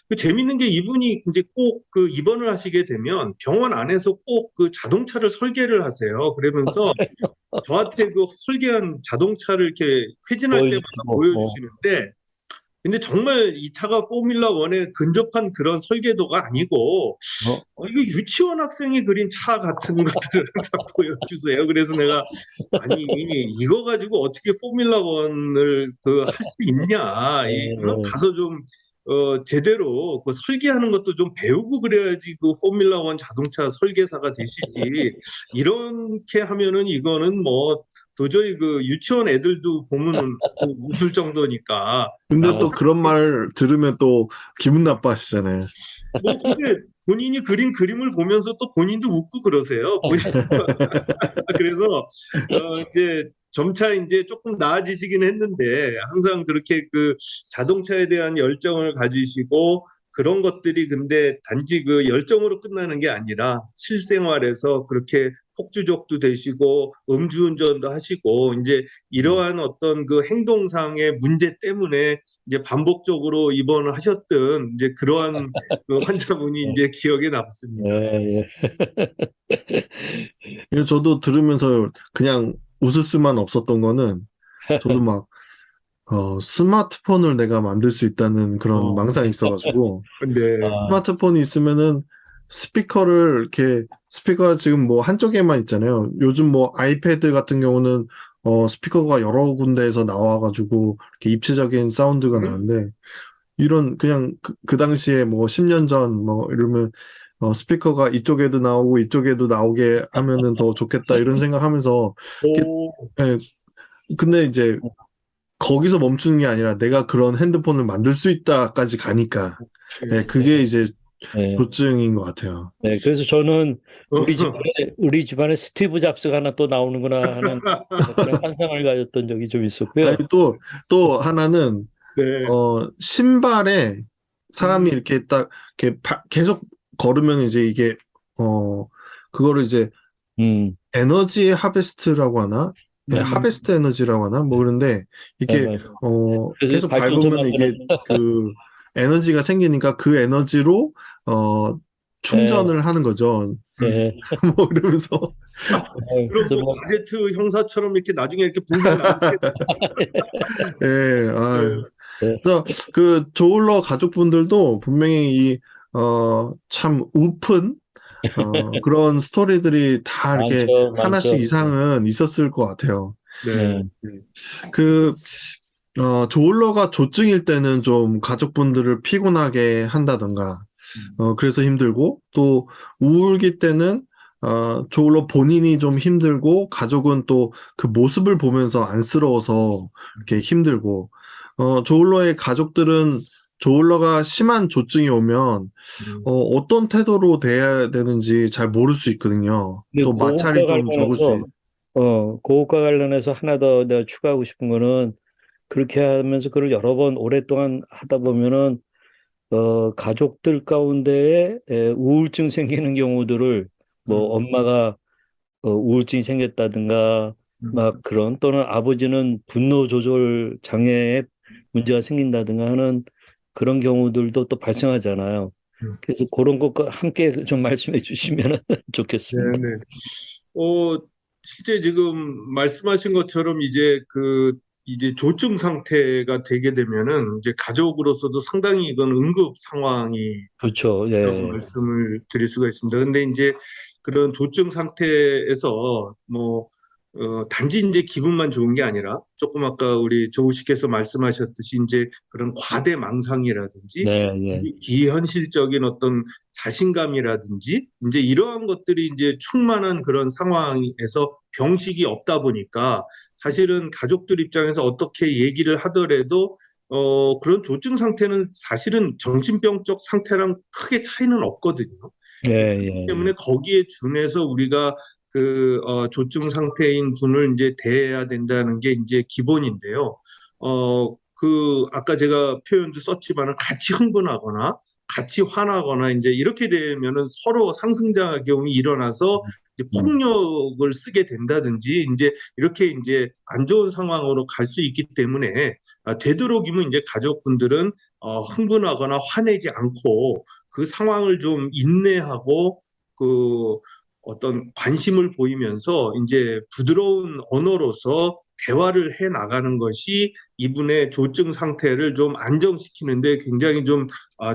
그 재밌는 게 이분이 이제 꼭 그 입원을 하시게 되면 병원 안에서 꼭 그 자동차를 설계를 하세요. 그러면서 저한테 그 설계한 자동차를 이렇게 회진할 때마다 보여주시고, 보여주시는데 근데 정말 이 차가 포뮬러 1에 근접한 그런 설계도가 아니고 어, 이거 유치원 학생이 그린 차 같은 것들을 항상 보여주세요. 그래서 내가 아니 이거 가지고 어떻게 포뮬러 1을 그 할 수 있냐? 예, 가서 좀 제대로 그 설계하는 것도 좀 배우고 그래야지 그 포뮬러 1 자동차 설계사가 되시지. 이렇게 하면은 이거는 뭐 도저히 그 유치원 애들도 보면은 그 웃을 정도니까 근데 라고 또 그런 말 들으면 또 기분 나빠하시잖아요. 뭐 근데 본인이 그린 그림을 보면서 또 본인도 웃고 그러세요. 그래서 이제 점차 이제 조금 나아지시긴 했는데 항상 그렇게 그 자동차에 대한 열정을 가지시고 그런 것들이 근데 단지 그 열정으로 끝나는 게 아니라 실생활에서 그렇게 폭주족도 되시고 음주운전도 하시고 이제 이러한 어떤 그 행동상의 문제 때문에 이제 반복적으로 입원을 하셨던 이제 그러한 그 환자분이 이제 기억에 예, 남습니다. 예. 그래서 저도 들으면서 그냥 웃을 수만 없었던 거는 저도 막 스마트폰을 내가 만들 수 있다는 그런 어, 망상이 있어가지고 근데 아, 스마트폰이 있으면은 스피커를 이렇게 스피커가 지금 뭐 한쪽에만 있잖아요. 요즘 뭐 아이패드 같은 경우는 스피커가 여러 군데에서 나와가지고 이렇게 입체적인 사운드가 나는데 이런 그냥 그 당시에 뭐 10년 전 뭐 이러면 스피커가 이쪽에도 나오고 이쪽에도 나오게 하면은 더 좋겠다 이런 생각하면서 이렇게 오, 예, 근데 이제 거기서 멈추는 게 아니라 내가 그런 핸드폰을 만들 수 있다까지 가니까 예, 그게 이제 예. 조증인 것 같아요. 네, 그래서 저는 우리 집안에 스티브 잡스가 하나 또 나오는구나 하는 그런 환상을 가졌던 적이 좀 아니 있었고요. 또 하나는 네. 신발에 사람이 음, 이렇게 딱 이렇게 계속 걸으면 이제 이게 어 그거를 이제 음, 에너지 하베스트라고 하나? 네, 음, 하베스트 에너지라고 하나? 뭐 그런데 네, 이게 맞아요. 그래서 계속 발전소 밟으면 만드는, 이게 그 에너지가 생기니까 그 에너지로 예, 충전을 하는 거죠. 예. 뭐 이러면서 그럼 그래서 뭐 뭐, 가제트 형사처럼 이렇게 나중에 이렇게 불살 나게 예, 아, 네. 예, 그래서 그 조울러 가족분들도 분명히 참 우픈 그런 스토리들이 다 이렇게 많죠, 하나씩 많죠. 이상은 있었을 것 같아요. 네. 네, 그 조울러가 조증일 때는 좀 가족분들을 피곤하게 한다던가, 그래서 힘들고, 또 우울기 때는, 조울러 본인이 좀 힘들고, 가족은 또 그 모습을 보면서 안쓰러워서 이렇게 힘들고, 조울러의 가족들은 조울러가 심한 조증이 오면, 음, 어떤 태도로 대해야 되는지 잘 모를 수 있거든요. 근데 또 마찰이 좀 적을 수 그것과 관련해서 하나 더 내가 추가하고 싶은 거는 그렇게 하면서 그걸 여러 번 오랫동안 하다 보면은 가족들 가운데에 우울증 생기는 경우들을 뭐 음, 엄마가 우울증이 생겼다든가 음, 막 그런 또는 아버지는 분노 조절 장애에 문제가 생긴다든가 하는 그런 경우들도 또 발생하잖아요. 음. 그래서 그런 것과 함께 좀 말씀해 주시면 네, 좋겠습니다. 네. 어, 실제 지금 말씀하신 것처럼 이제 조증 상태가 되게 되면은 이제 가족으로서도 상당히 이건 응급 상황이라고 그렇죠. 예. 말씀을 드릴 수가 있습니다. 근데 이제 그런 조증 상태에서 단지 이제 기분만 좋은 게 아니라 조금 아까 우리 조우식께서 말씀하셨듯이 이제 그런 과대 망상이라든지 네, 예. 비현실적인 어떤 자신감이라든지 이제 이러한 것들이 이제 충만한 그런 상황에서 병식이 없다 보니까 사실은 가족들 입장에서 어떻게 얘기를 하더라도 그런 조증 상태는 사실은 정신병적 상태랑 크게 차이는 없거든요. 예, 그렇기 예, 예. 때문에 거기에 준해서 우리가 조증 상태인 분을 이제 대해야 된다는 게 이제 기본인데요. 아까 제가 표현도 썼지만은 같이 흥분하거나 같이 화나거나 이제 이렇게 되면은 서로 상승작용이 일어나서 이제 폭력을 쓰게 된다든지 이제 이렇게 이제 안 좋은 상황으로 갈 수 있기 때문에 되도록이면 이제 가족분들은 흥분하거나 화내지 않고 그 상황을 좀 인내하고 그 어떤 관심을 보이면서 이제 부드러운 언어로서 대화를 해 나가는 것이 이분의 조증 상태를 좀 안정시키는데 굉장히 좀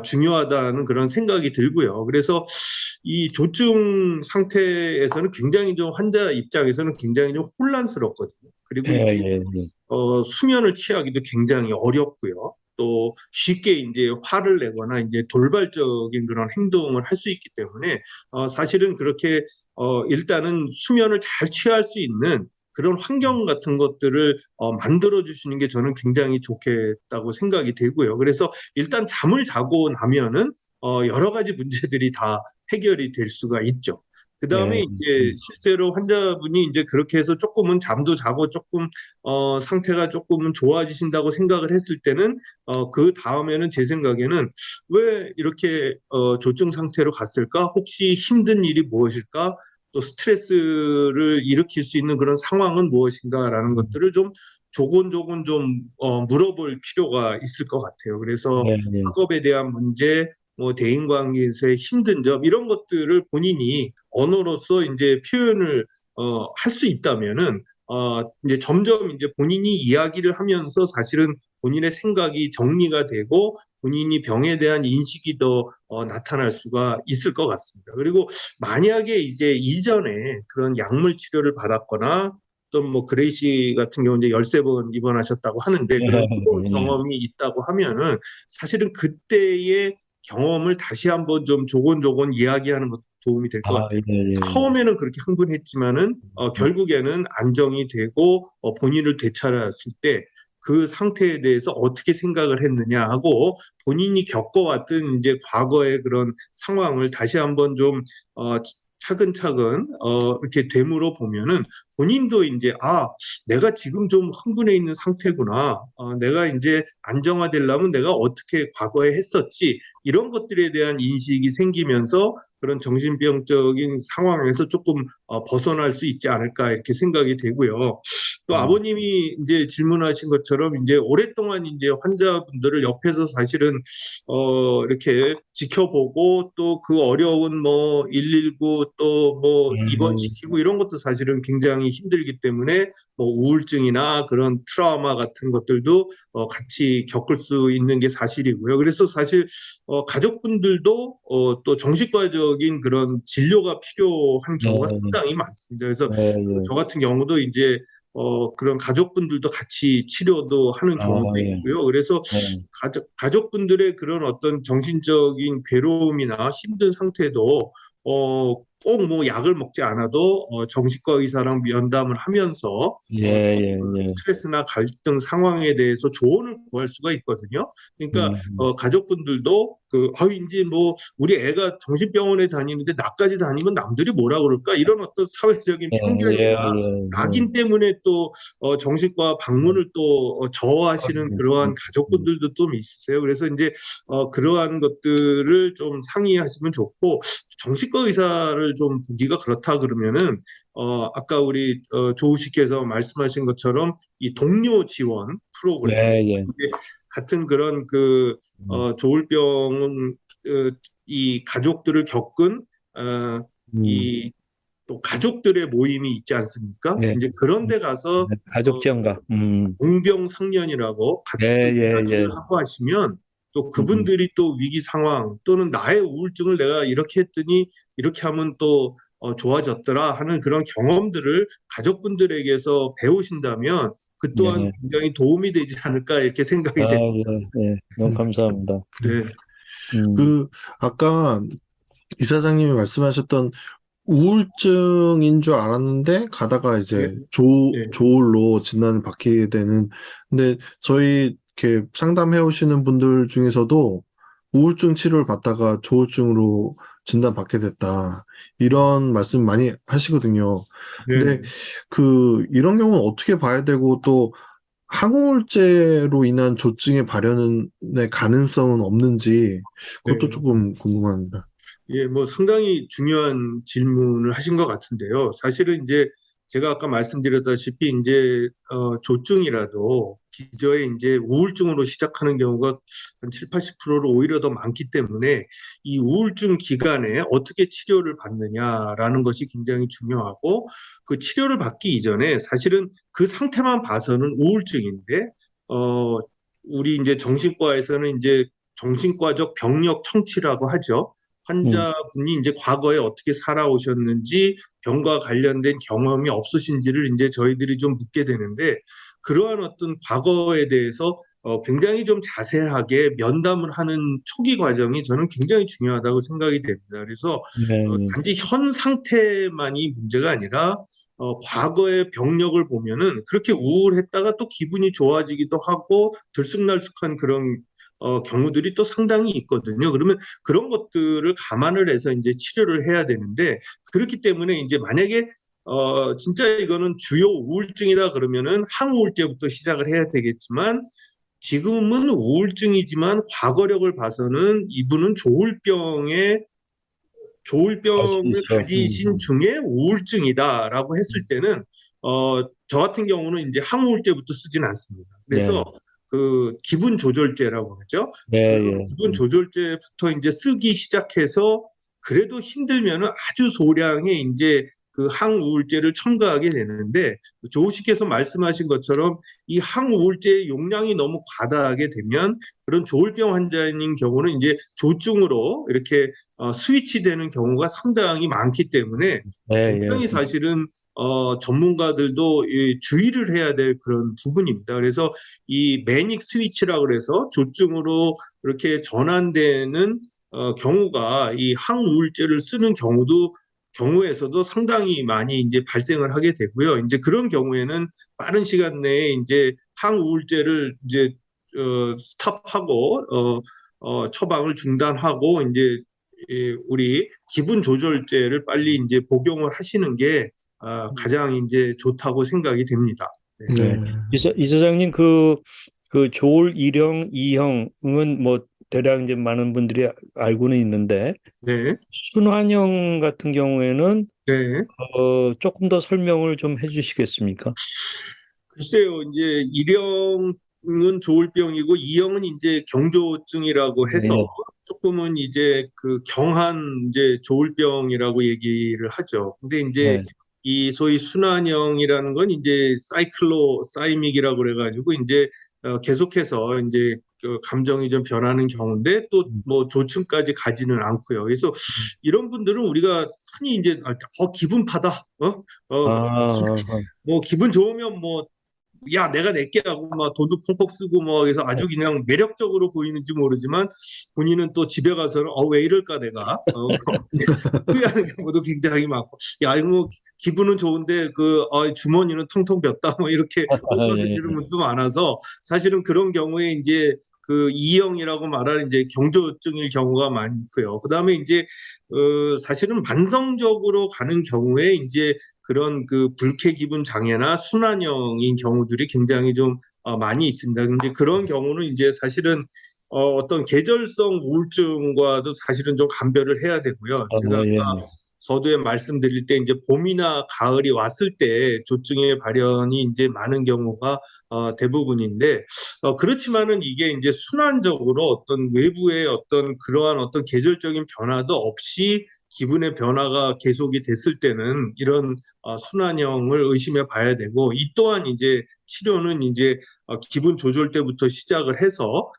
중요하다는 그런 생각이 들고요. 그래서 이 조증 상태에서는 굉장히 좀 환자 입장에서는 굉장히 좀 혼란스럽거든요. 그리고 예, 이제 예, 예. 수면을 취하기도 굉장히 어렵고요. 또 쉽게 이제 화를 내거나 이제 돌발적인 그런 행동을 할 수 있기 때문에 사실은 그렇게 일단은 수면을 잘 취할 수 있는 그런 환경 같은 것들을 만들어 주시는 게 저는 굉장히 좋겠다고 생각이 되고요. 그래서 일단 잠을 자고 나면은 여러 가지 문제들이 다 해결이 될 수가 있죠. 그다음에 예, 이제 실제로 환자분이 이제 그렇게 해서 조금은 잠도 자고 조금 상태가 조금은 좋아지신다고 생각을 했을 때는 그 다음에는 제 생각에는 왜 이렇게 조증 상태로 갔을까? 혹시 힘든 일이 무엇일까? 또 스트레스를 일으킬 수 있는 그런 상황은 무엇인가라는 것들을 좀 조곤조곤 좀 물어볼 필요가 있을 것 같아요. 그래서 예, 예. 학업에 대한 문제, 대인관계에서의 힘든 점 이런 것들을 본인이 언어로서 이제 표현을 할 수 있다면은 이제 점점 이제 본인이 이야기를 하면서 사실은 본인의 생각이 정리가 되고 본인이 병에 대한 인식이 더 나타날 수가 있을 것 같습니다. 그리고 만약에 이제 이전에 그런 약물 치료를 받았거나 또 뭐 그레이시 같은 경우 이제 13번 입원하셨다고 하는데 예, 그런 해본 예. 경험이 있다고 하면은 사실은 그때의 경험을 다시 한번 좀 조곤조곤 이야기하는 것도 도움이 될 것 아, 같아요. 예, 예. 처음에는 그렇게 흥분했지만은 결국에는 안정이 되고 본인을 되찾았을 때 그 상태에 대해서 어떻게 생각을 했느냐 하고 본인이 겪어왔던 이제 과거의 그런 상황을 다시 한번 좀 차근차근 이렇게 되물어 보면은 본인도 이제 내가 지금 좀 흥분해 있는 상태구나. 내가 이제 안정화되려면 내가 어떻게 과거에 했었지. 이런 것들에 대한 인식이 생기면서 그런 정신병적인 상황에서 조금 벗어날 수 있지 않을까 이렇게 생각이 되고요. 또 아버님이 이제 질문하신 것처럼 이제 오랫동안 이제 환자분들을 옆에서 사실은 이렇게 지켜보고 또 그 어려운 뭐 119 또 뭐 입원시키고 이런 것도 사실은 굉장히 힘들기 때문에 뭐 우울증이나 그런 트라우마 같은 것들도 같이 겪을 수 있는 게 사실이고요. 그래서 사실 가족분들도 또 정신과적인 그런 진료가 필요한 예, 경우가 상당히 많습니다. 그래서 예, 예. 저 같은 경우도 이제 그런 가족분들도 같이 치료도 하는 아, 경우도 예. 있고요. 그래서 예. 가족분들의 그런 어떤 정신적인 괴로움이나 힘든 상태도 꼭 뭐 약을 먹지 않아도 정신과 의사랑 면담을 하면서 예, 예, 예. 스트레스나 갈등 상황에 대해서 조언을 구할 수가 있거든요. 그러니까 음. 가족분들도 이제 뭐 우리 애가 정신병원에 다니는데 나까지 다니면 남들이 뭐라 그럴까 이런 어떤 사회적인 예, 예, 편견이나 예, 낙인 때문에 또 정신과 방문을 또 저하시는 그러한 가족분들도 좀 있으세요. 그래서 이제 그러한 것들을 좀 상의하시면 좋고 정신과 의사를 좀 보기가 그렇다 그러면은 아까 우리 조우식께서 말씀하신 것처럼 이 동료 지원 예, 프로그램 예. 같은 그런 조울병은 이 가족들을 겪은 음. 이 또 가족들의 모임이 있지 않습니까? 예. 이제 그런 데 가서 가족 지원가. 공병상련이라고 예, 같이 또 예, 예. 이야기를 하고 하시면 또 그분들이 또 위기 상황 또는 나의 우울증을 내가 이렇게 했더니 이렇게 하면 또 좋아졌더라 하는 그런 경험들을 가족분들에게서 배우신다면 그 또한 예. 굉장히 도움이 되지 않을까 이렇게 생각이 아, 됩니다. 예, 예. 너무 감사합니다. 네, 그, 아까 이사장님이 말씀하셨던 우울증인 줄 알았는데 가다가 네, 이제 네, 조울로 진단을 받게 되는. 근데 저희 이렇게 상담해 오시는 분들 중에서도 우울증 치료를 받다가 조울증으로 진단받게 됐다. 이런 말씀 많이 하시거든요. 근데 네, 이런 경우는 어떻게 봐야 되고 또 항우울제로 인한 조증의 발현의 가능성은 없는지 그것도 네. 조금 궁금합니다. 예, 뭐 상당히 중요한 질문을 하신 것 같은데요. 사실은 이제 제가 아까 말씀드렸다시피 이제 조증이라도 기저에 이제 우울증으로 시작하는 경우가 한 7, 80%로 오히려 더 많기 때문에 이 우울증 기간에 어떻게 치료를 받느냐라는 것이 굉장히 중요하고 그 치료를 받기 이전에 사실은 그 상태만 봐서는 우울증인데 우리 이제 정신과에서는 이제 정신과적 병력 청취라고 하죠. 음, 환자분이 이제 과거에 어떻게 살아오셨는지 병과 관련된 경험이 없으신지를 이제 저희들이 좀 묻게 되는데 그러한 어떤 과거에 대해서 굉장히 좀 자세하게 면담을 하는 초기 과정이 저는 굉장히 중요하다고 생각이 됩니다. 그래서 네, 네. 단지 현 상태만이 문제가 아니라 과거의 병력을 보면은 그렇게 우울했다가 또 기분이 좋아지기도 하고 들쑥날쑥한 그런 경우들이 또 상당히 있거든요. 그러면 그런 것들을 감안을 해서 이제 치료를 해야 되는데 그렇기 때문에 이제 만약에 진짜 이거는 주요 우울증이라 그러면은 항우울제부터 시작을 해야 되겠지만 지금은 우울증이지만 과거력을 봐서는 이분은 알 수 조울병을 있죠. 가지신 중에 우울증이다라고 했을 때는 저 같은 경우는 이제 항우울제부터 쓰진 않습니다. 네, 그래서 그 기분 조절제라고 하죠. 네, 그런 예. 기분 조절제부터 이제 쓰기 시작해서 그래도 힘들면은 아주 소량의 이제 그 항우울제를 첨가하게 되는데 조우 씨께서 말씀하신 것처럼 이 항우울제의 용량이 너무 과다하게 되면 그런 조울병 환자인 경우는 이제 조증으로 이렇게 스위치되는 경우가 상당히 많기 때문에 네, 예. 굉장히 사실은 전문가들도 주의를 해야 될 그런 부분입니다. 그래서 이 매닉 스위치라고 그래서 조증으로 이렇게 전환되는 경우가 이 항우울제를 쓰는 경우에서도 상당히 많이 이제 발생을 하게 되고요. 이제 그런 경우에는 빠른 시간 내에 이제 항우울제를 이제 스탑하고 처방을 중단하고 이제 우리 기분 조절제를 빨리 이제 복용을 하시는 게 가장 이제 좋다고 생각이 됩니다. 네. 네. 네. 이사장님, 그 조울 1형, 2형은 뭐 대략 이제 많은 분들이 알고는 있는데, 네. 순환형 같은 경우에는 네. 조금 더 설명을 좀 해주시겠습니까? 글쎄요, 이제 1형은 조울병이고 2형은 이제 경조증이라고 해서 네, 조금은 이제 그 경한 이제 조울병이라고 얘기를 하죠. 근데 이제 네, 이 소위 순환형이라는 건 이제 사이믹이라고 그래가지고 이제 계속해서 이제 그 감정이 좀 변하는 경우인데 또 뭐 조증까지 가지는 않고요. 그래서 이런 분들은 우리가 흔히 이제 기분파다, 아, 뭐 기분 좋으면 뭐 야, 내가 낼게 하고 막 돈도 펑펑 쓰고 뭐 그래서 아주 그냥 매력적으로 보이는지 모르지만 본인은 또 집에 가서는 왜 이럴까 내가 후회하는 경우도 굉장히 많고 야, 이거 뭐 기분은 좋은데 그 주머니는 텅텅 볐다 뭐 이렇게 엎어지는 분도 많아서 사실은 그런 경우에 이제 그 이형이라고 말하는 이제 경조증일 경우가 많고요. 그다음에 이제 사실은 만성적으로 가는 경우에 이제 그런 그 불쾌 기분 장애나 순환형인 경우들이 굉장히 좀 많이 있습니다. 근데 그런 경우는 이제 사실은 어떤 계절성 우울증과도 사실은 좀 감별을 해야 되고요. 제가 예. 아까 서두에 말씀드릴 때 이제 봄이나 가을이 왔을 때 조증의 발현이 이제 많은 경우가 대부분인데 그렇지만은 이게 이제 순환적으로 어떤 외부의 어떤 그러한 어떤 계절적인 변화도 없이 기분의 변화가 계속이 됐을 때는 이런 순환형을 의심해 봐야 되고, 이 또한 이제 치료는 이제 기분 조절 때부터 시작을 해서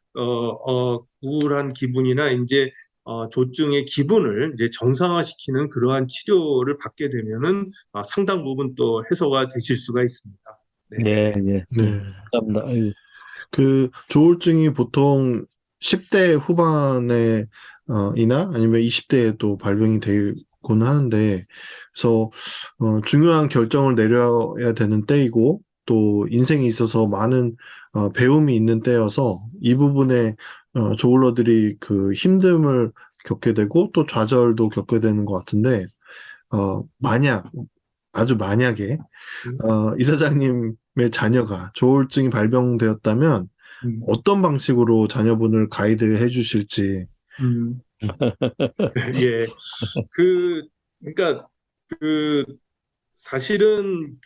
우울한 기분이나 이제 조증의 기분을 이제 정상화시키는 그러한 치료를 받게 되면은 상당 부분 또 해소가 되실 수가 있습니다. 네. 네, 네, 네. 감사합니다. 아유, 그 조울증이 보통 10대 후반에 이나 아니면 20대에도 발병이 되곤 하는데, 그래서 중요한 결정을 내려야 되는 때이고 또 인생에 있어서 많은 배움이 있는 때여서 이 부분에 조울러들이 그 힘듦을 겪게 되고 또 좌절도 겪게 되는 것 같은데, 아주 만약에 이사장님의 자녀가 조울증이 발병되었다면 음, 어떤 방식으로 자녀분을 가이드해 주실지. 음, 예. 그러니까 그 사실은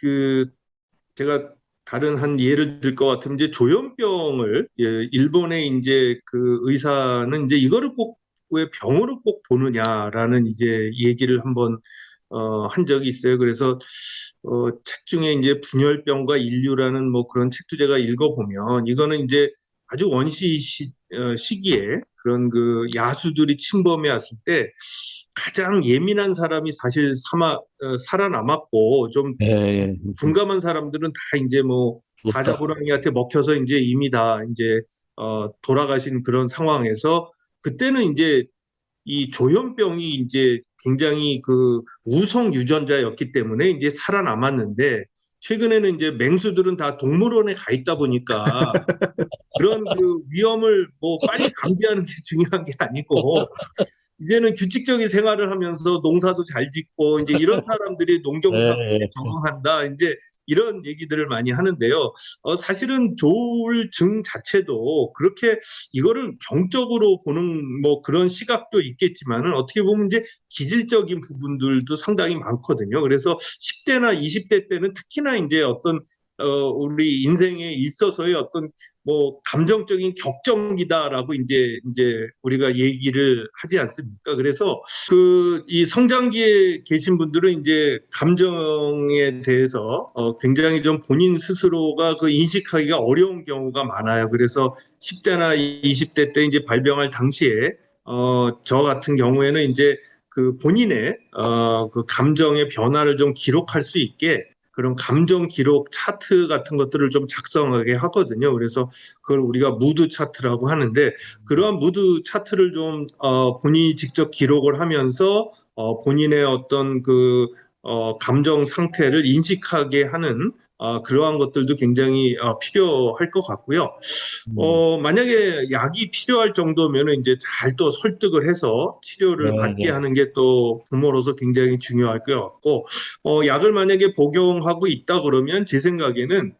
제가 다른 한 예를 들 것 같으면 이제 조현병을 일본의 이제 그 의사는 이제 이거를 꼭 왜 병으로 꼭 보느냐라는 이제 얘기를 한번 한 적이 있어요. 그래서 책 중에 이제 분열병과 인류라는 뭐 그런 책도 제가 읽어보면 이거는 이제 아주 시기에 그런 그 야수들이 침범해 왔을 때 가장 예민한 사람이 사실 살아남았고 좀 예, 예, 둔감한 사람들은 다 이제 뭐 부럽다. 사자고랑이한테 먹혀서 이제 이미 다 이제 돌아가신 그런 상황에서 그때는 이제 이 조현병이 이제 굉장히 그 우성 유전자였기 때문에 이제 살아남았는데 최근에는 이제 맹수들은 다 동물원에 가 있다 보니까 그런 그 위험을 뭐 빨리 감지하는 게 중요한 게 아니고 이제는 규칙적인 생활을 하면서 농사도 잘 짓고 이제 이런 사람들이 예, 농경사회에 예. 적응한다. 이제 이런 얘기들을 많이 하는데요. 사실은 조울증 자체도 그렇게 이거를 병적으로 보는 뭐 그런 시각도 있겠지만은 어떻게 보면 이제 기질적인 부분들도 상당히 많거든요. 그래서 10대나 20대 때는 특히나 이제 어떤 우리 인생에 있어서의 어떤 뭐 감정적인 격정기다라고 이제 우리가 얘기를 하지 않습니까? 그래서 이 성장기에 계신 분들은 이제 감정에 대해서 굉장히 좀 본인 스스로가 그 인식하기가 어려운 경우가 많아요. 그래서 10대나 20대 때 이제 발병할 당시에 저 같은 경우에는 이제 그 본인의 그 감정의 변화를 좀 기록할 수 있게 그런 감정 기록 차트 같은 것들을 좀 작성하게 하거든요. 그래서 그걸 우리가 무드 차트라고 하는데 그러한 무드 차트를 좀 본인이 직접 기록을 하면서 본인의 어떤 그 감정 상태를 인식하게 하는 그러한 것들도 굉장히 필요할 것 같고요. 만약에 약이 필요할 정도면은 이제 잘 또 설득을 해서 치료를 네, 받게 네. 하는 게 또 부모로서 굉장히 중요할 것 같고, 약을 만약에 복용하고 있다 그러면 제 생각에는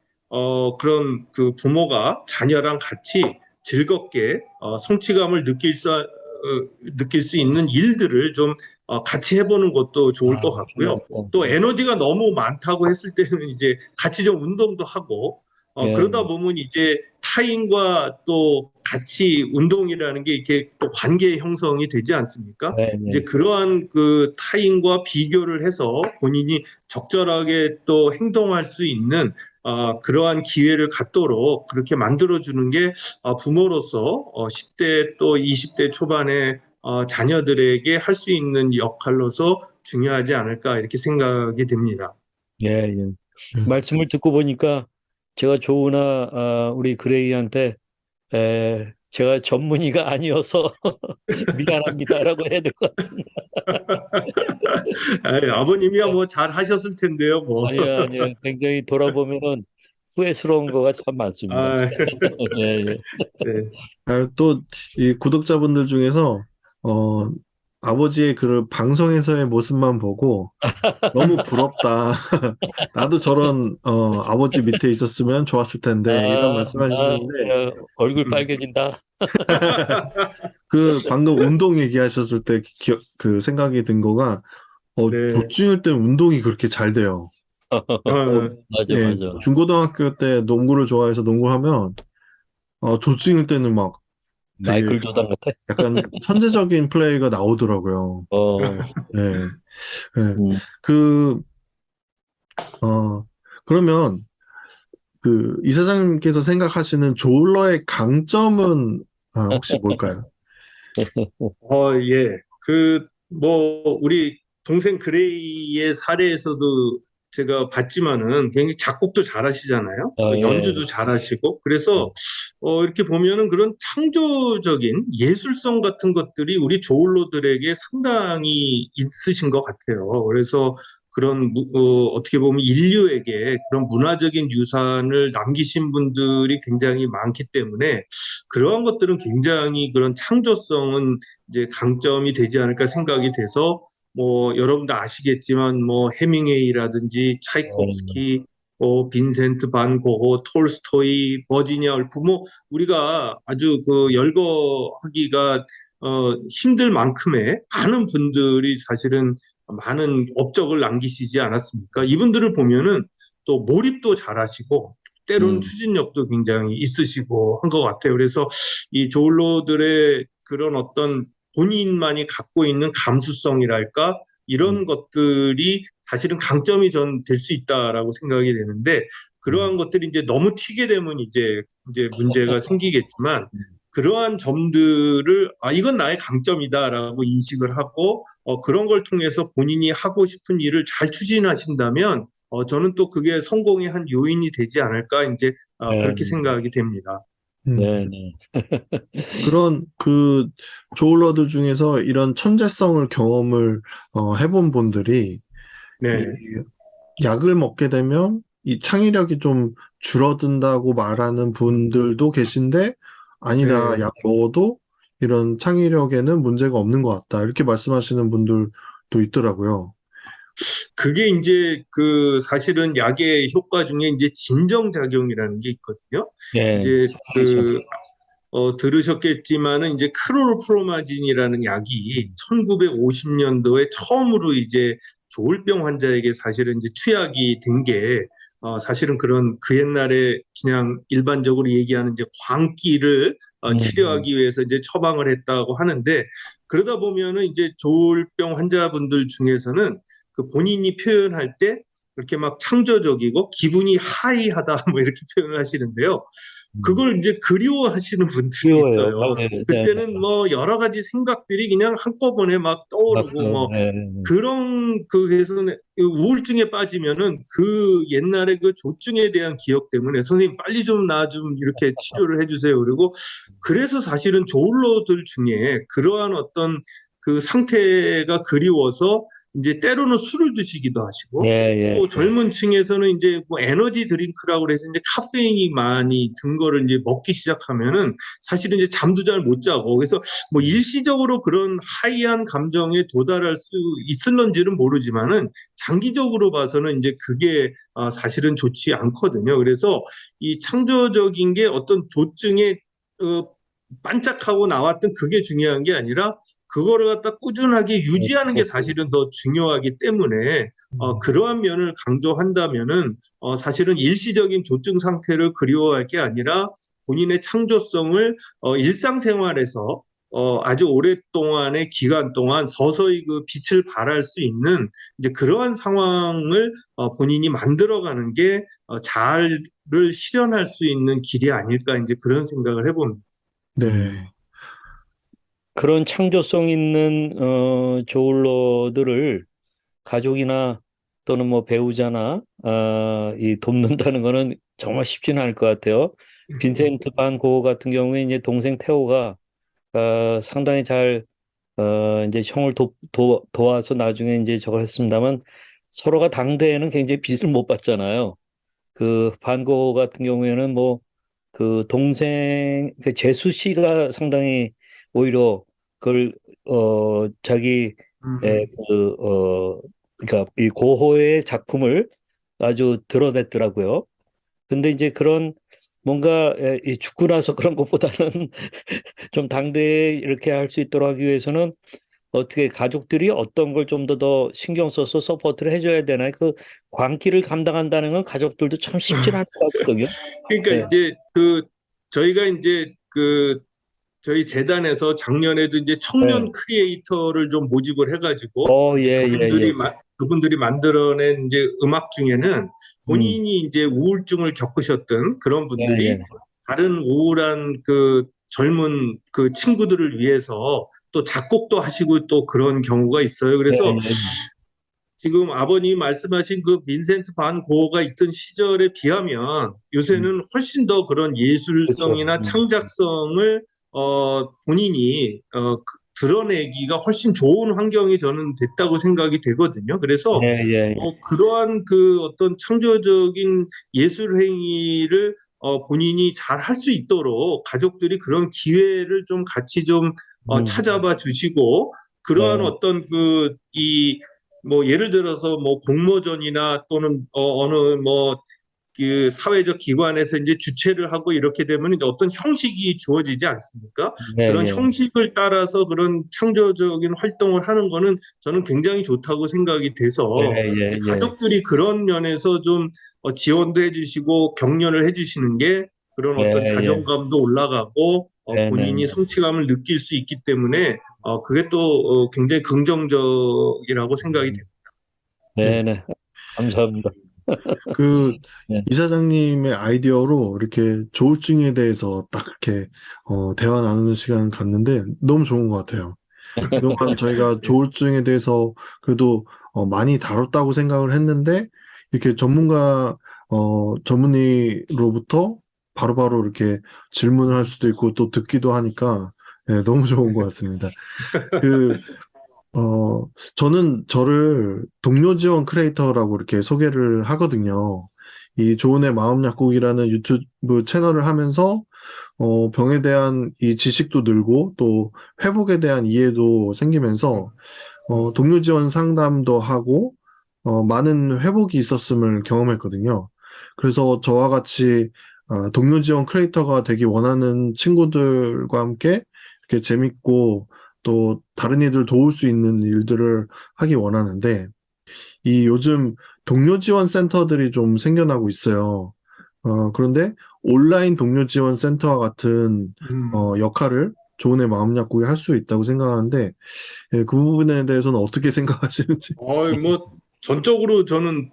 그런 그 부모가 자녀랑 같이 즐겁게 성취감을 느낄 수 있는 일들을 좀 같이 해보는 것도 좋을 것 같고요. 또 에너지가 너무 많다고 했을 때는 이제 같이 좀 운동도 하고 예, 그러다 보면 이제 타인과 또 같이 운동이라는 게 이렇게 또 관계 형성이 되지 않습니까? 네, 이제 네. 그러한 그 타인과 비교를 해서 본인이 적절하게 또 행동할 수 있는 그러한 기회를 갖도록 그렇게 만들어주는 게 부모로서 10대 또 20대 초반에 자녀들에게 할 수 있는 역할로서 중요하지 않을까 이렇게 생각이 됩니다. 예, 예. 말씀을 듣고 보니까 제가 조우나 우리 그레이한테 제가 전문의가 아니어서 미안합니다라고 해야 될 것 같아요. 아버님이야 뭐 잘 하셨을 텐데요, 뭐. 아니요, 아니요. 굉장히 돌아보면은 후회스러운 거가 참 많습니다. 아, 예, 예. 네. 또 이 구독자분들 중에서 어, 아버지의 그 방송에서의 모습만 보고 너무 부럽다. 나도 저런 아버지 밑에 있었으면 좋았을 텐데 이런 말씀하시는데, 얼굴 음. 빨개진다. 그 방금 운동 얘기하셨을 때 그 생각이 든 거가, 네. 조증일 때 운동이 그렇게 잘 돼요. 어, 맞아, 예, 맞아. 중고등학교 때 농구를 좋아해서 농구하면 조증일 때는 막 되게 마이클 조던 같아. 약간 천재적인 플레이가 나오더라고요. 어, 네. 네. 음. 그, 그러면 그 이사장님께서 생각하시는 조울러의 강점은 혹시 뭘까요? 예. 우리 동생 그레이의 사례에서도 제가 봤지만은 굉장히 작곡도 잘하시잖아요. 예. 연주도 잘하시고. 그래서, 이렇게 보면은 그런 창조적인 예술성 같은 것들이 우리 조울로들에게 상당히 있으신 것 같아요. 그래서 어떻게 보면 인류에게 그런 문화적인 유산을 남기신 분들이 굉장히 많기 때문에 그러한 것들은 굉장히 그런 창조성은 이제 강점이 되지 않을까 생각이 돼서 여러분도 아시겠지만 해밍웨이라든지 음. 차이콥스키, 빈센트 반 고흐, 톨스토이, 버지니아 울프 우리가 아주 그 열거하기가 힘들 만큼의 많은 분들이 사실은 많은 업적을 남기시지 않았습니까? 이분들을 보면은 또 몰입도 잘하시고 때로는 음. 추진력도 굉장히 있으시고 한 것 같아요. 그래서 이 조울로들의 그런 어떤 본인만이 갖고 있는 감수성이랄까 음. 이런 것들이 사실은 강점이 전 될 수 있다라고 생각이 되는데 음. 그러한 것들이 이제 너무 튀게 되면 이제 문제가 생기겠지만 그러한 점들을 이건 나의 강점이다라고 인식을 하고 그런 걸 통해서 본인이 하고 싶은 일을 잘 추진하신다면 저는 또 그게 성공의 한 요인이 되지 않을까 이제 네, 그렇게 생각이 됩니다. 음, 네, 네. 그런 그 조울러들 중에서 이런 천재성을 경험을 해본 분들이 이 네, 약을 먹게 되면 이 창의력이 좀 줄어든다고 말하는 분들도 계신데 아니다, 네. 약 먹어도 이런 창의력에는 문제가 없는 것 같다. 이렇게 말씀하시는 분들도 있더라고요. 그게 이제 그 사실은 약의 효과 중에 이제 진정작용이라는 게 있거든요. 네, 이제 사실이죠. 들으셨겠지만은 이제 크로르프로마진이라는 약이 1950년도에 처음으로 이제 조울병 환자에게 사실은 이제 투약이 된 게 사실은 그런 그 옛날에 그냥 일반적으로 얘기하는 이제 광기를 음. 치료하기 위해서 이제 처방을 했다고 하는데 그러다 보면은 이제 조울병 환자분들 중에서는 그 본인이 표현할 때 그렇게 막 창조적이고 기분이 하이하다 뭐 이렇게 표현을 하시는데요. 음. 그걸 이제 그리워하시는 분들이 쉬워요. 있어요. 네, 네, 그때는 여러 가지 생각들이 그냥 한꺼번에 막 떠오르고 네. 그래서 우울증에 빠지면은 그 옛날에 그 조증에 대한 기억 때문에 선생님 빨리 좀 나 좀 이렇게 치료를 해주세요. 그리고 그래서 사실은 조울러들 중에 그러한 어떤 그 상태가 그리워서 이제 때로는 술을 드시기도 예, 하시고 예, 또 예. 젊은 층에서는 이제 에너지 드링크라고 해서 이제 카페인이 많이 든 거를 이제 먹기 시작하면은 사실은 이제 잠도 잘 못 자고 그래서 일시적으로 그런 하이한 감정에 도달할 수 있을런지는 모르지만은 장기적으로 봐서는 이제 그게 사실은 좋지 않거든요. 그래서 이 창조적인 게 어떤 조증에 어, 반짝하고 나왔던 그게 중요한 게 아니라 그거를 갖다 꾸준하게 유지하는 게 사실은 더 중요하기 때문에 그러한 면을 강조한다면은 사실은 일시적인 조증 상태를 그리워할 게 아니라 본인의 창조성을 일상생활에서 아주 오랫동안의 기간 동안 서서히 그 빛을 발할 수 있는 이제 그러한 상황을 본인이 만들어가는 게 잘을 실현할 수 있는 길이 아닐까 이제 그런 생각을 해봅니다. 음. 네. 그런 창조성 있는 조울러들을 가족이나 또는 뭐 배우자나 이 돕는다는 거는 정말 쉽지는 않을 것 같아요. 빈센트 반 고흐 같은 경우에 이제 동생 테오가 상당히 잘 이제 형을 도와서 나중에 이제 저걸 했습니다만 서로가 당대에는 굉장히 빚을 못 받잖아요. 그 반 고흐 같은 경우에는 뭐 그 동생 그 제수 씨가 상당히 오히려 그걸 자기 그러니까 이 고흐의 작품을 아주 드러냈더라고요. 근데 이제 그런 뭔가 이 죽고 나서 그런 것보다는 좀 당대에 이렇게 할 수 있도록 하기 위해서는 어떻게 가족들이 어떤 걸 좀 더 신경 써서 서포트를 해줘야 되나 그 광기를 감당한다는 건 가족들도 참 쉽지 않을 것 같거든요. 그러니까 네. 이제 저희가 이제 저희 재단에서 작년에도 이제 청년 네. 크리에이터를 좀 모집을 해가지고 이제 예, 예, 예. 그분들이 만들어낸 이제 음악 중에는 음, 본인이 이제 우울증을 겪으셨던 그런 예, 분들이 예. 다른 우울한 그 젊은 그 친구들을 위해서 또 작곡도 하시고 또 그런 경우가 있어요. 예, 그래서 예. 지금 아버님 말씀하신 그 빈센트 반 고흐가 있던 시절에 비하면 음, 요새는 훨씬 더 그런 그렇죠. 예술성이나 창작성을 본인이 드러내기가 훨씬 좋은 환경이 저는 됐다고 생각이 되거든요. 그래서 예, 예, 예. 그러한 그 어떤 창조적인 예술 행위를 본인이 잘 할 수 있도록 가족들이 그런 기회를 좀 같이 좀 음, 찾아봐 주시고 그러한 네, 어떤 뭐 예를 들어서 뭐 공모전이나 또는 어느 뭐 그 사회적 기관에서 이제 주최를 하고 이렇게 되면 이제 어떤 형식이 주어지지 않습니까? 예, 그런 예. 형식을 따라서 그런 창조적인 활동을 하는 거는 저는 굉장히 좋다고 생각이 예, 돼서 이제 예, 예. 가족들이 그런 면에서 좀 지원도 해주시고 격려를 해주시는 게 그런 예, 어떤 예. 자존감도 올라가고 네, 네, 본인이 성취감을 느낄 수 있기 때문에 그게 또 굉장히 긍정적이라고 생각이 됩니다. 네. 네, 네. 감사합니다. 그 네. 이사장님의 아이디어로 이렇게 조울증에 대해서 딱 이렇게 대화 나누는 시간 갖는데 너무 좋은 것 같아요. 그동안 저희가 네. 조울증에 대해서 그래도 많이 다뤘다고 생각을 했는데 이렇게 전문의로부터 바로바로 이렇게 질문을 할 수도 있고 또 듣기도 하니까 네, 너무 좋은 것 같습니다. 그 저는 저를 동료 지원 크리에이터라고 이렇게 소개를 하거든요. 이 조은의 마음 약국이라는 유튜브 채널을 하면서 병에 대한 이 지식도 늘고 또 회복에 대한 이해도 생기면서 동료 지원 상담도 하고 많은 회복이 있었음을 경험했거든요. 그래서 저와 같이 동료 지원 크리에이터가 되기 원하는 친구들과 함께 이렇게 재밌고 또 다른 이들 도울 수 있는 일들을 하기 원하는데 이 요즘 동료 지원 센터들이 좀 생겨나고 있어요. 그런데 온라인 동료 지원 센터와 같은 음. 역할을 조은의 마음 약국이 할 수 있다고 생각하는데 예, 그 부분에 대해서는 어떻게 생각하시는지. 뭐 전적으로 저는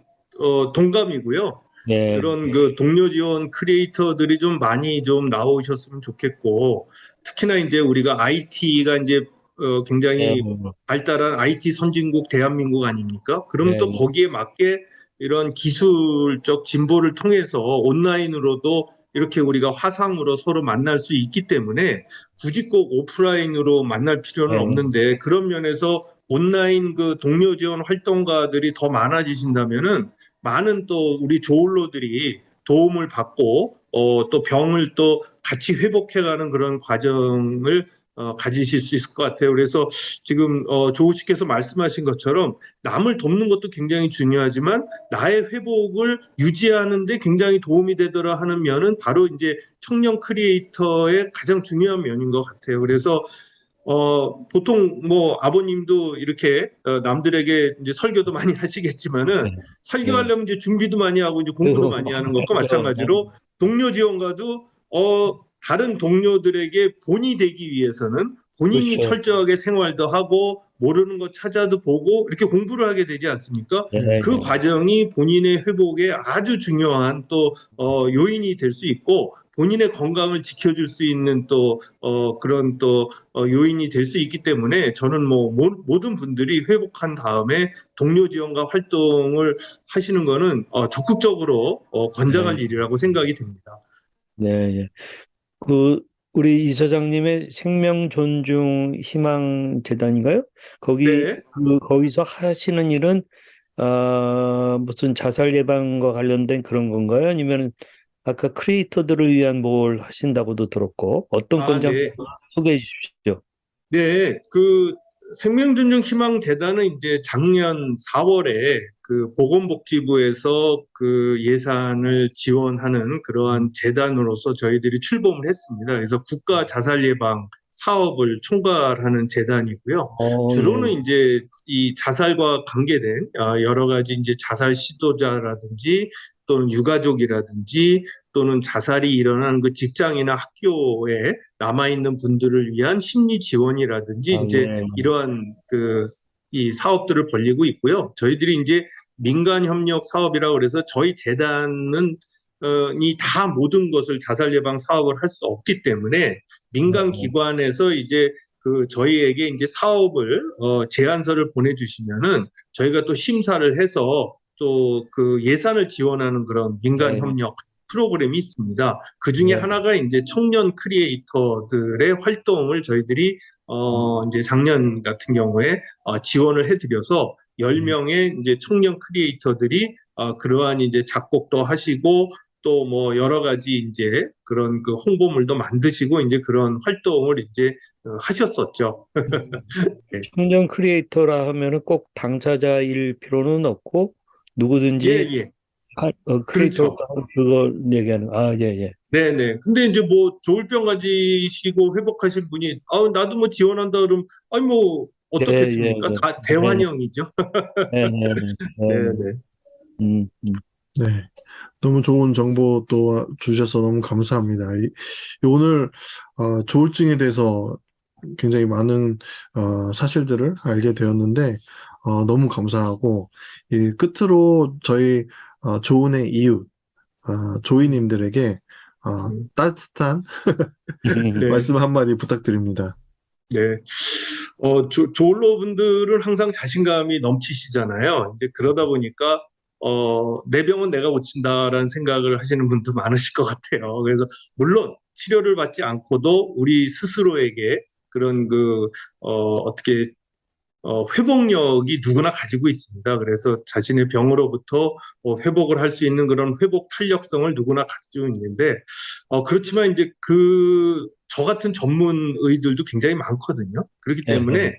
동감이고요. 네, 그런 그 동료 지원 크리에이터들이 좀 많이 좀 나오셨으면 좋겠고, 특히나 이제 우리가 IT가 이제 네, 굉장히 발달한 IT 선진국 대한민국 아닙니까? 그럼 네, 또 거기에 맞게 이런 기술적 진보를 통해서 온라인으로도 이렇게 우리가 화상으로 서로 만날 수 있기 때문에 굳이 꼭 오프라인으로 만날 필요는 네, 없는데 그런 면에서 온라인 그 동료 지원 활동가들이 더 많아지신다면은 많은 또 우리 조울로들이 도움을 받고 또 병을 또 같이 회복해가는 그런 과정을 가지실 수 있을 것 같아요. 그래서 지금 조우 씨께서 말씀하신 것처럼 남을 돕는 것도 굉장히 중요하지만 나의 회복을 유지하는데 굉장히 도움이 되더라 하는 면은 바로 이제 청년 크리에이터의 가장 중요한 면인 것 같아요. 그래서 보통 뭐 아버님도 이렇게 남들에게 이제 설교도 많이 하시겠지만은 네, 네. 설교하려면 이제 준비도 많이 하고 이제 공부도 그리고 많이 하는 것과 맞아요. 네, 마찬가지로 동료 지원과도 다른 동료들에게 본이 되기 위해서는 본인이 그렇죠. 철저하게 생활도 하고 모르는 거 찾아도 보고 이렇게 공부를 하게 되지 않습니까? 네, 그 네, 과정이 본인의 회복에 아주 중요한 또 요인이 될 수 있고 본인의 건강을 지켜줄 수 있는 또 그런 또 요인이 될 수 있기 때문에 저는 뭐 모든 분들이 회복한 다음에 동료 지원과 활동을 하시는 거는 적극적으로 네, 권장할 일이라고 생각이 됩니다. 네, 예. 그 우리 이사장님의 생명 존중 희망 재단인가요? 네. 거기서 하시는 일은 무슨 자살 예방과 관련된 그런 건가요? 아니면 아까 크리에이터들을 위한 뭘 하신다고도 들었고 어떤 건지 한번 네. 소개해 주십시오. 네, 그 생명존중희망재단은 이제 작년 4월에 그 보건복지부에서 그 예산을 지원하는 그러한 재단으로서 저희들이 출범을 했습니다. 그래서 국가 자살 예방 사업을 총괄하는 재단이고요. 예. 주로는 이제 이 자살과 관계된 여러 가지 이제 자살 시도자라든지 또는 유가족이라든지 또는 자살이 일어난 그 직장이나 학교에 남아있는 분들을 위한 심리 지원이라든지 이제 네. 이러한 이 사업들을 벌리고 있고요. 저희들이 이제 민간 협력 사업이라고 그래서 저희 재단은 이 다 모든 것을 자살 예방 사업을 할 수 없기 때문에 민간 기관에서 이제 저희에게 이제 사업을 제안서를 보내주시면은 저희가 또 심사를 해서 또 예산을 지원하는 그런 민간 네. 협력 프로그램이 있습니다. 그 중에 네. 하나가 이제 청년 크리에이터들의 활동을 저희들이 이제 작년 같은 경우에 지원을 해드려서 10명의 이제 청년 크리에이터들이 그러한 이제 작곡도 하시고 또 뭐 여러 가지 이제 그런 홍보물도 만드시고 이제 그런 활동을 이제 하셨었죠. 청년 크리에이터라 하면은 꼭 당사자일 필요는 없고 누구든지 예. 크리에이터가 그렇죠. 그걸 얘기하는. 예. 네네. 근데 이제 뭐 조울병 가지시고 회복하신 분이 나도 뭐 지원한다 그러면 아니 뭐 어떻겠습니까? 예. 다 대환영이죠. 네. 네네. 네. 너무 좋은 정보 또 주셔서 너무 감사합니다. 오늘 조울증에 대해서 굉장히 많은 사실들을 알게 되었는데 너무 감사하고 이 끝으로 저희 조은의 이웃 조이님들에게 따뜻한 네. 말씀 한마디 부탁드립니다. 네. 조울로 분들은 항상 자신감이 넘치시잖아요. 이제 그러다 보니까 내 병은 내가 고친다라는 생각을 하시는 분도 많으실 것 같아요. 그래서 물론 치료를 받지 않고도 우리 스스로에게 그런 어떻게 회복력이 누구나 가지고 있습니다. 그래서 자신의 병으로부터 회복을 할 수 있는 그런 회복 탄력성을 누구나 가지고 있는데 그렇지만 이제 저 같은 전문의들도 굉장히 많거든요. 그렇기 때문에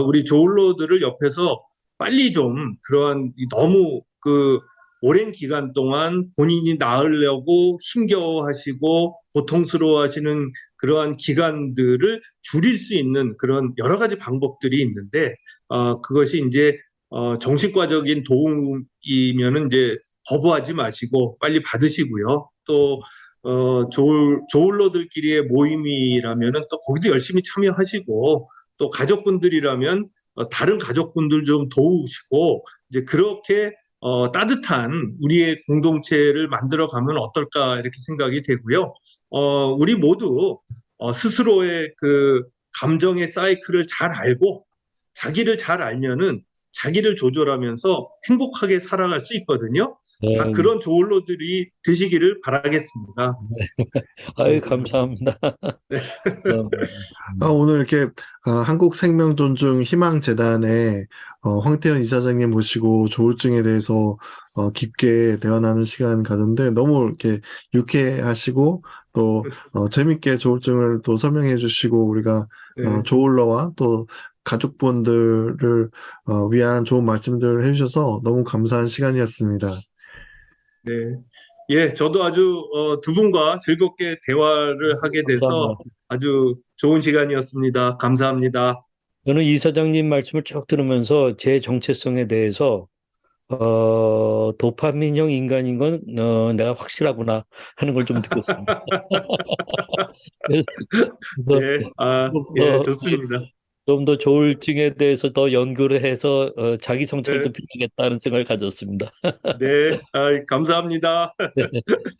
우리 조울로들을 옆에서 빨리 좀 그러한 너무 오랜 기간 동안 본인이 나으려고 힘겨워하시고 고통스러워하시는 그러한 기간들을 줄일 수 있는 그런 여러 가지 방법들이 있는데 그것이 이제 정신과적인 도움이면은 이제 거부하지 마시고 빨리 받으시고요. 또 조울로들끼리의 모임이라면은 또 거기도 열심히 참여하시고 또 가족분들이라면 다른 가족분들 좀 도우시고 이제 그렇게 따뜻한 우리의 공동체를 만들어가면 어떨까 이렇게 생각이 되고요. 우리 모두 스스로의 감정의 사이클을 잘 알고 자기를 잘 알면은 자기를 조절하면서 행복하게 살아갈 수 있거든요. 다 그런 조울로들이 되시기를 바라겠습니다. 아유, 감사합니다. 네. 오늘 이렇게 한국생명존중 희망재단의 황태현 이사장님 모시고 조울증에 대해서 깊게 대화 나누는 시간 가졌는데 너무 이렇게 유쾌하시고 또 재밌게 조울증을 또 설명해 주시고 우리가 조울러와 또 가족분들을 위한 좋은 말씀들을 해주셔서 너무 감사한 시간이었습니다. 네. 예, 저도 아주 두 분과 즐겁게 대화를 하게 돼서 감사합니다. 아주 좋은 시간이었습니다. 감사합니다. 저는 이사장님 말씀을 쭉 들으면서 제 정체성에 대해서 도파민형 인간인 건 내가 확실하구나 하는 걸 좀 느꼈습니다. 그래서 예, 좋습니다. 좀 더 조울증에 대해서 더 연구를 해서 자기 성찰도 필요하겠다는 생각을 가졌습니다. 네, 감사합니다.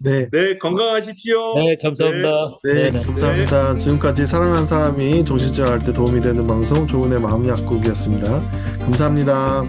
네. 네, 건강하십시오. 네, 감사합니다. 네, 감사합니다. 지금까지 사랑하는 사람이 정신증 앓을 때 도움이 되는 방송 조은의 마음 약국이었습니다. 감사합니다.